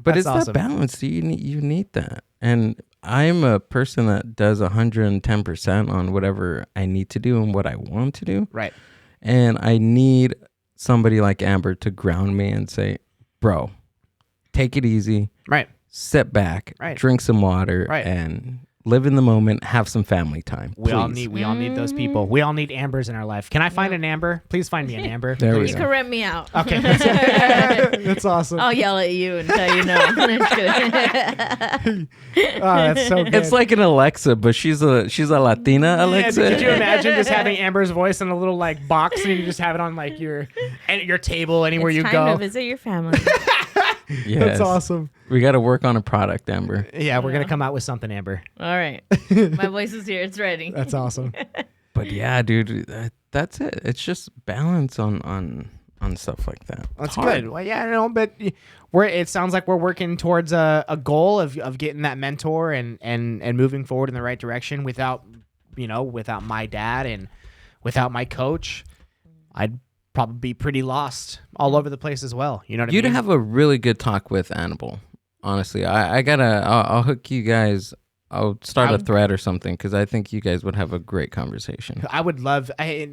Speaker 1: But
Speaker 3: That's
Speaker 1: it's
Speaker 3: awesome.
Speaker 1: that balance. You need that. And I'm a person that does 110% on whatever I need to do and what I want to do.
Speaker 3: Right.
Speaker 1: And I need somebody like Amber to ground me and say, bro, take it easy.
Speaker 3: Right.
Speaker 1: Sit back,
Speaker 3: Right.
Speaker 1: drink some water,
Speaker 3: Right.
Speaker 1: and live in the moment. Have some family time.
Speaker 3: We all
Speaker 1: please.
Speaker 3: need those people. We all need Ambers in our life. Can I find an Amber? Please find me an Amber.
Speaker 1: There we
Speaker 3: please.
Speaker 2: You
Speaker 1: go.
Speaker 2: can rent me out.
Speaker 3: Okay. That's awesome.
Speaker 2: I'll yell at you and tell you no. I'm just kidding.
Speaker 3: Oh, that's so good.
Speaker 1: It's like an Alexa, but she's a Latina
Speaker 3: Yeah,
Speaker 1: Alexa.
Speaker 3: could you imagine just having Amber's voice in a little like box and you just have it on like your table anywhere
Speaker 2: It's
Speaker 3: you
Speaker 2: time
Speaker 3: go?
Speaker 2: to visit your family.
Speaker 1: Yes.
Speaker 3: That's awesome.
Speaker 1: We got to work on a product, Amber.
Speaker 3: Yeah, we're gonna come out with something, Amber.
Speaker 2: All right. My voice is here. It's ready.
Speaker 3: That's awesome.
Speaker 1: But yeah, dude, that's it. It's just balance on stuff like that.
Speaker 3: That's
Speaker 1: It's hard.
Speaker 3: good. Well, yeah, no, but it sounds like we're working towards a goal of getting that mentor and moving forward in the right direction without my dad and without my coach, I'd probably be pretty lost all over the place as well. You know what I
Speaker 1: You'd
Speaker 3: mean?
Speaker 1: have a really good talk with Annabelle. Honestly, I'll hook you guys. I'll start a thread or something because I think you guys would have a great conversation.
Speaker 3: I would love. I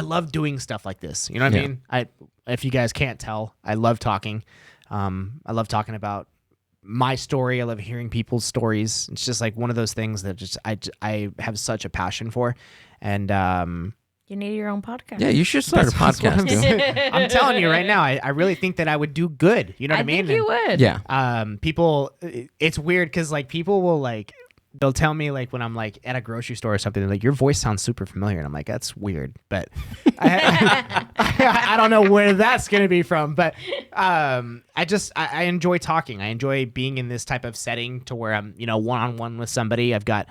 Speaker 3: love doing stuff like this. You know what I mean? If you guys can't tell, I love talking. I love talking about my story. I love hearing people's stories. It's just like one of those things that just I have such a passion for, and
Speaker 2: You need your own podcast.
Speaker 1: Yeah, you should start a
Speaker 3: that's what I'm
Speaker 1: podcast. Dude.
Speaker 3: saying. I'm telling you right now, I really think that I would do good. You know what I mean?
Speaker 2: think you would.
Speaker 1: Yeah.
Speaker 3: People, it's weird because like people will like, they'll tell me like when I'm like at a grocery store or something, they're like, your voice sounds super familiar. And I'm like, that's weird. But I don't know where that's going to be from. But I enjoy talking. I enjoy being in this type of setting to where I'm, one-on-one with somebody. I've got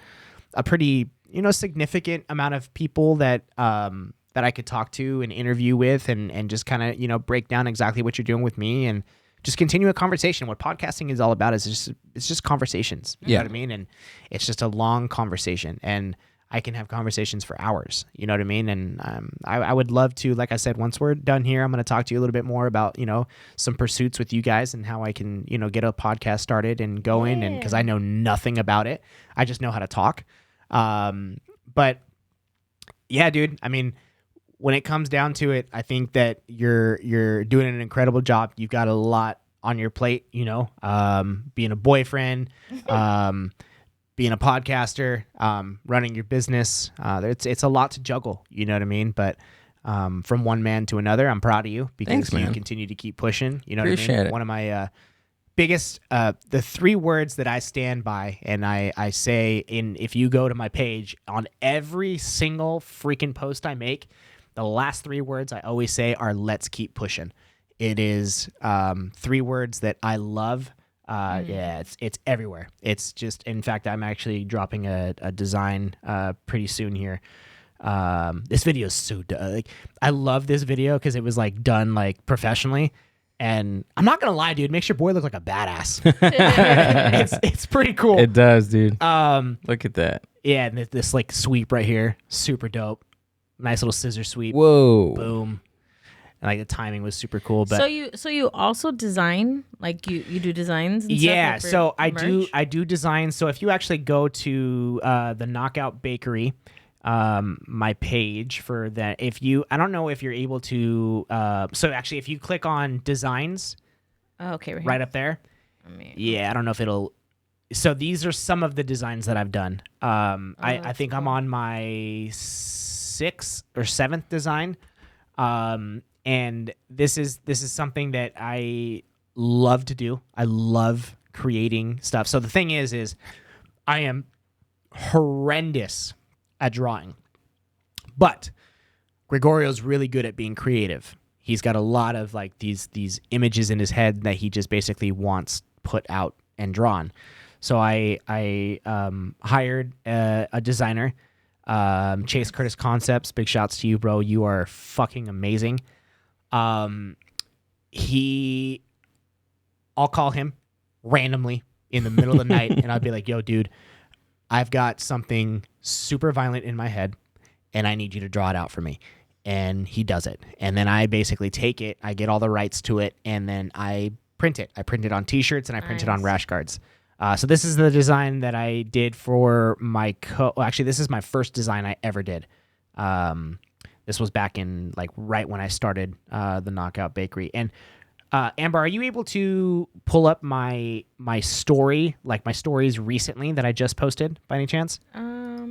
Speaker 3: a pretty, significant amount of people that I could talk to and interview with and just kind of, break down exactly what you're doing with me and just continue a conversation. What podcasting is all about is it's just conversations. You know what I mean? And it's just a long conversation and I can have conversations for hours. You know what I mean? And I would love to, like I said, once we're done here, I'm going to talk to you a little bit more about, some pursuits with you guys and how I can, get a podcast started and going. And because I know nothing about it, I just know how to talk. But yeah, dude, I mean, when it comes down to it, I think that you're doing an incredible job. You've got a lot on your plate, being a boyfriend, being a podcaster, running your business. It's a lot to juggle, you know what I mean? But from one man to another, I'm proud of you because
Speaker 1: Thanks,
Speaker 3: you
Speaker 1: man.
Speaker 3: continue to keep pushing. You know
Speaker 1: Appreciate
Speaker 3: what I mean?
Speaker 1: it.
Speaker 3: One of my biggest, the 3 words that I stand by and I say if you go to my page on every single freaking post I make, the last 3 words I always say are let's keep pushing. It is 3 words that I love. Yeah, it's everywhere. It's just, in fact, I'm actually dropping a design pretty soon here. This video is so like I love this video because it was like done like professionally. And I'm not gonna lie, dude, makes your boy look like a badass. It's pretty cool.
Speaker 1: It does, dude. Look at that.
Speaker 3: Yeah, and this like sweep right here, super dope. Nice little scissor sweep.
Speaker 1: Whoa.
Speaker 3: Boom. And like the timing was super cool. But
Speaker 2: so you also design, like you do designs and
Speaker 3: yeah,
Speaker 2: stuff, like,
Speaker 3: so
Speaker 2: merch?
Speaker 3: I do design. So if you actually go to the Knockout Bakery, my page for that, I don't know if you're able to so actually if you click on designs
Speaker 2: Okay,
Speaker 3: right up there. Yeah, I don't know if it'll. So these are some of the designs that I've done. I think
Speaker 2: cool.
Speaker 3: I'm on my 6th or 7th design. And this is something that I love to do. I love creating stuff. So the thing is I am horrendous at drawing, but Gregorio's really good at being creative. He's got a lot of like these images in his head that he just basically wants put out and drawn. So I hired a designer, Chase Curtis Concepts. Big shouts to you, bro. You are fucking amazing. I'll call him randomly in the middle of the night, and I'll be like, "Yo, dude, I've got something super violent in my head, and I need you to draw it out for me." And he does it, and then I basically take it. I get all the rights to it, and then I print it. I print it on T-shirts, and I print it on rash guards. So this is the design that I did for my actually, this is my first design I ever did. This was back in like right when I started the Knockout Bakery. And Amber, are you able to pull up my story, like my stories recently that I just posted by any chance?
Speaker 2: Yeah.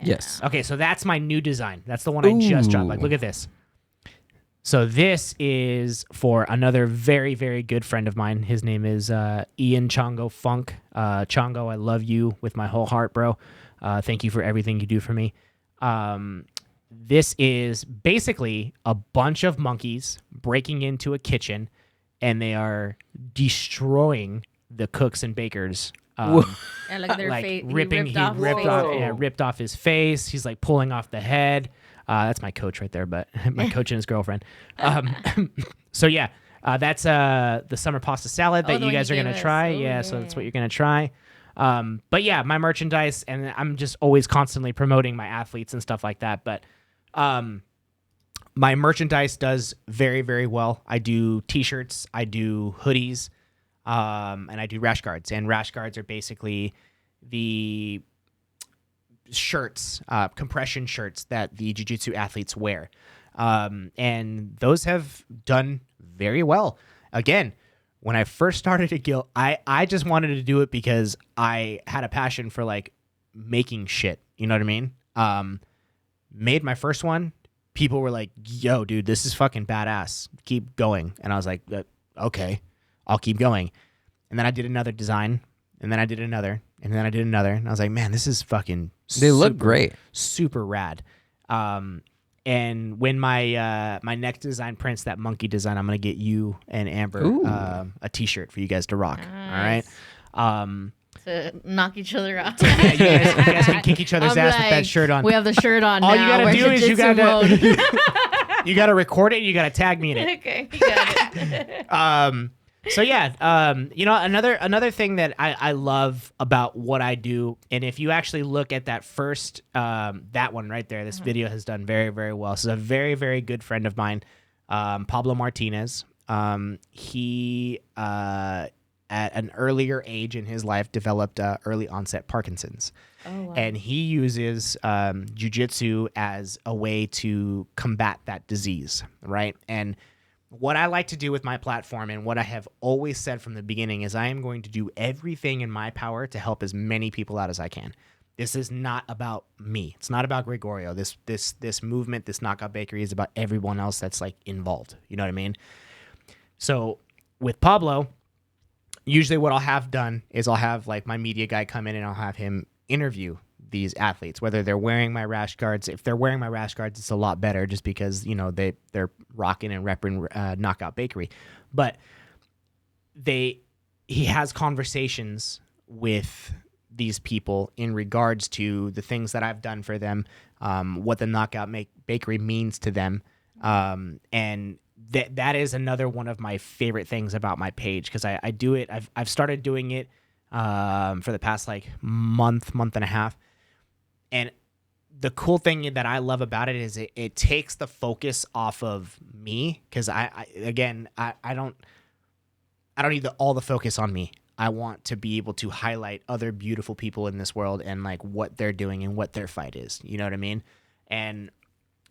Speaker 1: Yes.
Speaker 3: Okay, so that's my new design. That's the one I just dropped. Like, look at this. So this is for another very, very good friend of mine. His name is Ian Chongo Funk. Chongo, I love you with my whole heart, bro. Thank you for everything you do for me. This is basically a bunch of monkeys breaking into a kitchen, and they are destroying the cooks and bakers.
Speaker 2: Yeah, like their
Speaker 3: like
Speaker 2: face.
Speaker 3: Ripped off his face. He's like pulling off the head. That's my coach right there, but my coach and his girlfriend. So yeah, that's the summer pasta salad that you guys are gonna try. Yeah, so that's what you're gonna try. But yeah, my merchandise, and I'm just always constantly promoting my athletes and stuff like that. But my merchandise does very, very well. I do T-shirts, I do hoodies, and I do rash guards. And rash guards are basically the shirts, compression shirts that the jiu-jitsu athletes wear. And those have done very well. Again, when I first started at Gil, I just wanted to do it because I had a passion for like making shit. You know what I mean? Made my first one. People were like, "Yo, dude, this is fucking badass. Keep going." And I was like, "Okay, I'll keep going." And then I did another design, and then I did another, and then I did another, and I was like, "Man, this is fucking."
Speaker 1: They look great,
Speaker 3: super rad. And when my my next design prints, that monkey design, I'm gonna get you and Amber a T-shirt for you guys to rock.
Speaker 2: Nice.
Speaker 3: All right.
Speaker 2: To knock each other out.
Speaker 3: Yeah, you guys can kick each other's ass with that shirt on.
Speaker 2: We have the shirt on.
Speaker 3: All
Speaker 2: now.
Speaker 3: you gotta do is you
Speaker 2: gotta
Speaker 3: you gotta record it. And you gotta tag me in it.
Speaker 2: Okay, you got it.
Speaker 3: So yeah, you know, another thing that I love about what I do, and if you actually look at that first, that one right there, this video has done very, very well. This is a very, very good friend of mine, Pablo Martinez. He at an earlier age in his life developed early onset Parkinson's.
Speaker 2: Oh, wow.
Speaker 3: And he uses jiu-jitsu as a way to combat that disease, right? And what I like to do with my platform, and what I have always said from the beginning, is I am going to do everything in my power to help as many people out as I can. This is not about me. It's not about Gregorio. This movement, this Knockout Bakery, is about everyone else that's like involved. You know what I mean? So with Pablo, usually what I'll have done is I'll have like my media guy come in and I'll have him interview these athletes, whether they're wearing my rash guards. If they're wearing my rash guards, it's a lot better just because, you know, they're rocking and repping Knockout Bakery. But he has conversations with these people in regards to the things that I've done for them, what the Knockout Bakery means to them. And that is another one of my favorite things about my page, because I do it. I've started doing it for the past like month and a half, And the cool thing that I love about it is it takes the focus off of me, because I don't need all the focus on me. I want to be able to highlight other beautiful people in this world and like what they're doing and what their fight is. You know what I mean? And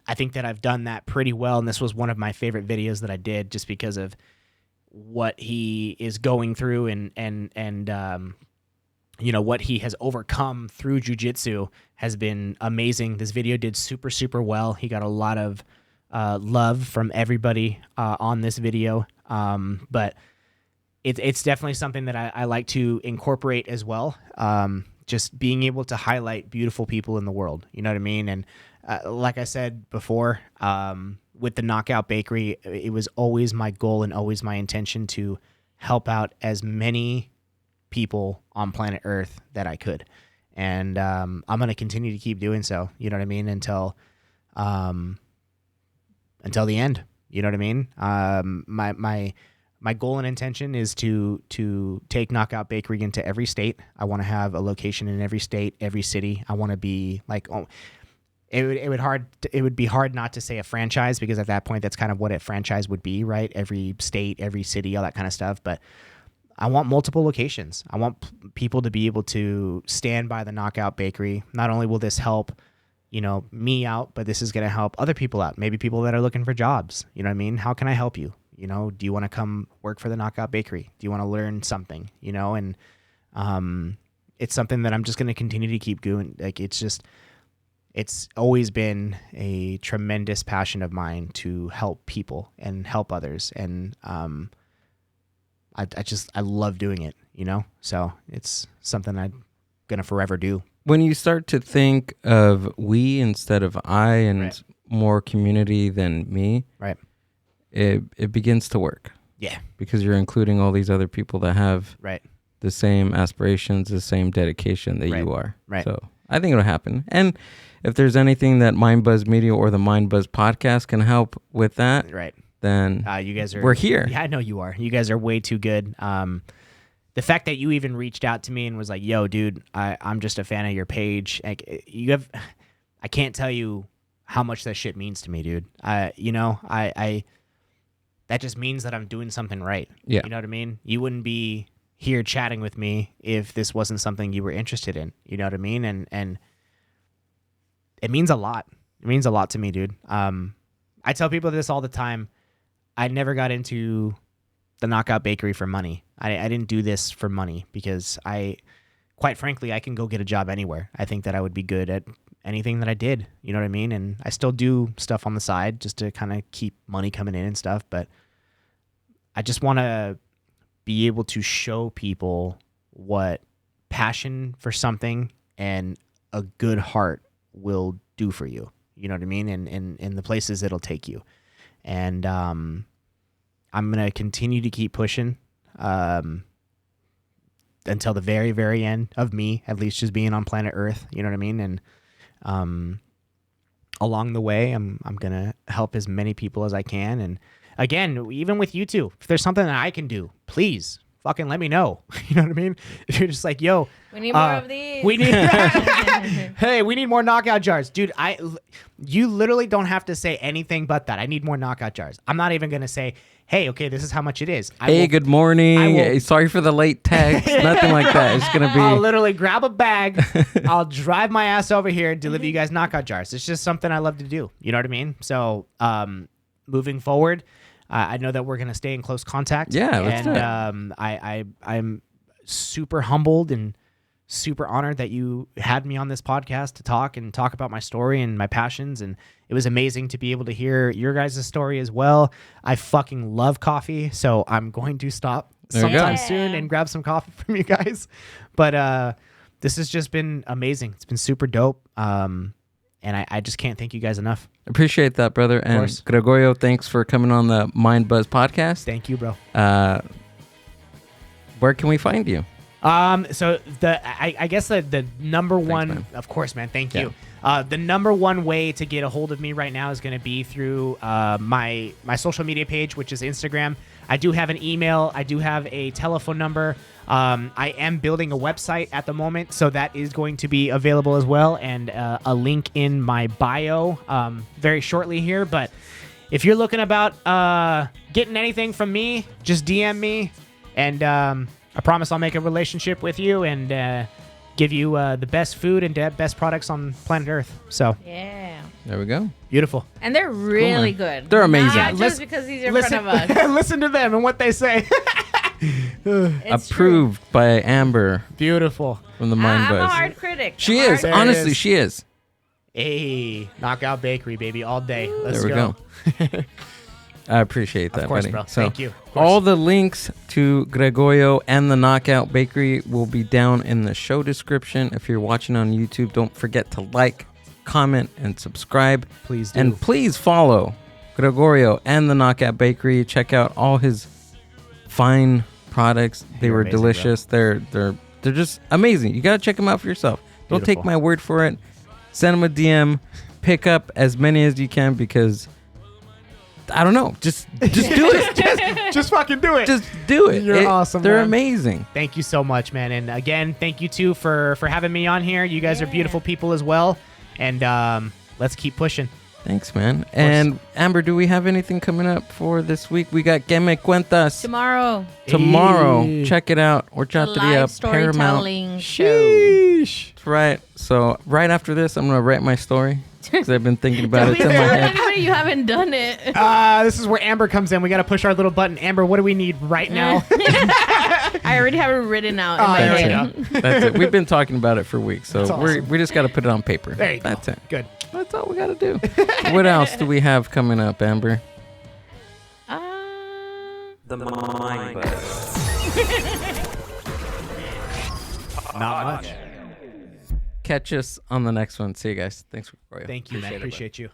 Speaker 3: I think that I've done that pretty well. And this was one of my favorite videos that I did just because of what he is going through and you know, what he has overcome through jiu-jitsu has been amazing. This video did super, super well. He got a lot of love from everybody on this video. But it's definitely something that I like to incorporate as well. Just being able to highlight beautiful people in the world. You know what I mean? And like I said before, with the Knockout Bakery, it was always my goal and always my intention to help out as many people on planet Earth that I could. And I'm going to continue to keep doing so. You know what I mean? Until the end. You know what I mean? My goal and intention is to take Knockout Bakery into every state. I want to have a location in every state, every city. I want to be like, it would be hard not to say a franchise, because at that point, that's kind of what a franchise would be, right? Every state, every city, all that kind of stuff. But I want multiple locations. I want people to be able to stand by the Knockout Bakery. Not only will this help, you know, me out, but this is going to help other people out. Maybe people that are looking for jobs. You know what I mean? How can I help you? You know, do you want to come work for the Knockout Bakery? Do you want to learn something? You know, and it's something that I'm just going to continue to keep doing. Like, it's always been a tremendous passion of mine to help people and help others. And I love doing it, you know? So it's something I'm going to forever do.
Speaker 1: When you start to think of we instead of I and
Speaker 3: Right.
Speaker 1: more community than me,
Speaker 3: Right.
Speaker 1: it begins to work.
Speaker 3: Yeah.
Speaker 1: Because you're including all these other people that have
Speaker 3: Right.
Speaker 1: the same aspirations, the same dedication that
Speaker 3: Right.
Speaker 1: you are.
Speaker 3: Right.
Speaker 1: So I think it'll happen. And if there's anything that Mind Buzz Media or the Mind Buzz podcast can help with that,
Speaker 3: Right.
Speaker 1: then
Speaker 3: You guys are.
Speaker 1: we're here.
Speaker 3: Yeah, I know you are. You guys are way too good. The fact that you even reached out to me and was like, "Yo, dude, I'm just a fan of your page." Like, I can't tell you how much that shit means to me, dude. You know, that just means that I'm doing something right.
Speaker 1: Yeah.
Speaker 3: You know what I mean? You wouldn't be here chatting with me if this wasn't something you were interested in. You know what I mean? And it means a lot. It means a lot to me, dude. I tell people this all the time. I never got into the Knockout Bakery for money. I didn't do this for money because quite frankly, I can go get a job anywhere. I think that I would be good at anything that I did. You know what I mean? And I still do stuff on the side just to kind of keep money coming in and stuff. But I just want to be able to show people what passion for something and a good heart will do for you. You know what I mean? And in the places it'll take you. And I'm going to continue to keep pushing until the very, very end of me, at least just being on planet Earth. You know what I mean? And along the way, I'm going to help as many people as I can. And again, even with you two, if there's something that I can do, please fucking let me know. You know what I mean? If you're just like, yo,
Speaker 2: We need more of these.
Speaker 3: we need hey, we need more knockout jars. Dude, you literally don't have to say anything but that. I need more knockout jars. I'm not even going to say, hey, okay, this is how much it is.
Speaker 1: Good morning. Hey, sorry for the late text. Nothing like that. It's going to be...
Speaker 3: I'll literally grab a bag. I'll drive my ass over here and deliver you guys knockout jars. It's just something I love to do. You know what I mean? So moving forward, I know that we're going to stay in close contact.
Speaker 1: Yeah, let's do it.
Speaker 3: I'm super humbled and super honored that you had me on this podcast to talk about my story and my passions. And it was amazing to be able to hear your guys' story as well. I fucking love coffee, so I'm going to stop sometime soon and grab some coffee from you guys. But this has just been amazing. It's been super dope. And I just can't thank you guys enough.
Speaker 1: Appreciate that, brother. And Gregorio, thanks for coming on the Mind Buzz podcast.
Speaker 3: Thank you, bro.
Speaker 1: Where can we find you?
Speaker 3: So I guess the number one,
Speaker 1: man.
Speaker 3: of course, man. Thank you. The number one way to get a hold of me right now is going to be through my social media page, which is Instagram. I do have an email. I do have a telephone number. I am building a website at the moment, so that is going to be available as well, and a link in my bio very shortly here. But if you're looking about getting anything from me, just DM me, and I promise I'll make a relationship with you and give you the best food and best products on planet Earth. So
Speaker 2: Yeah.
Speaker 1: There we go.
Speaker 3: beautiful.
Speaker 2: And they're really good.
Speaker 1: They're amazing.
Speaker 2: Not just because he's in front of us.
Speaker 3: Listen to them and what they say.
Speaker 2: It's
Speaker 1: Approved by Amber
Speaker 3: Beautiful.
Speaker 1: from the
Speaker 2: true.
Speaker 1: Mind
Speaker 2: I'm a
Speaker 1: Buzz.
Speaker 2: hard critic.
Speaker 1: She
Speaker 2: I'm a
Speaker 1: is.
Speaker 2: hard
Speaker 3: There it
Speaker 1: Honestly,
Speaker 3: is.
Speaker 1: she is.
Speaker 3: Hey, Knockout Bakery, baby, all day. Let's
Speaker 1: There we go. I appreciate that,
Speaker 3: Of course,
Speaker 1: buddy.
Speaker 3: bro.
Speaker 1: So
Speaker 3: Thank you. Of course.
Speaker 1: all the links to Gregorio and the Knockout Bakery will be down in the show description. If you're watching on YouTube, don't forget to like, comment, and subscribe.
Speaker 3: Please do.
Speaker 1: And please follow Gregorio and the Knockout Bakery. Check out all his fine products. They
Speaker 3: You're
Speaker 1: were
Speaker 3: amazing,
Speaker 1: delicious. They're just amazing. You gotta check them out for yourself. Don't take
Speaker 3: Beautiful.
Speaker 1: my word for it. Send them a DM. Pick up as many as you can because I don't know. Just do it.
Speaker 3: just fucking do it.
Speaker 1: Just do it.
Speaker 3: You're awesome,
Speaker 1: They're
Speaker 3: man.
Speaker 1: amazing.
Speaker 3: Thank you so much, man. And again, thank you too for having me on here. You guys are beautiful people as well. And let's keep pushing.
Speaker 1: Thanks, man. And Amber, do we have anything coming up for this week? We got Que Me Cuentas
Speaker 2: Tomorrow.
Speaker 1: tomorrow.
Speaker 3: Hey.
Speaker 1: Check it out. Or
Speaker 2: The
Speaker 1: Chateria
Speaker 2: live
Speaker 1: Paramount.
Speaker 2: storytelling show.
Speaker 3: Sheesh.
Speaker 1: That's right. So right after this, I'm gonna write my story because I've been thinking about it in my head.
Speaker 2: Anybody, you haven't done it.
Speaker 3: This is where Amber comes in. We got to push our little button. Amber, what do we need right now?
Speaker 2: I already have it written out in my
Speaker 3: there we
Speaker 2: head.
Speaker 3: go.
Speaker 1: That's it. We've been talking about it for weeks, so
Speaker 3: That's awesome.
Speaker 1: we just got to put it on paper.
Speaker 3: There you
Speaker 1: That's
Speaker 3: go.
Speaker 1: it.
Speaker 3: Good.
Speaker 1: That's all we got to do. What else do we have coming up, Amber? The Mind Buzz.
Speaker 3: Not much.
Speaker 1: Catch us on the next one. See you guys. Thanks for
Speaker 3: Thank you, man. Appreciate you.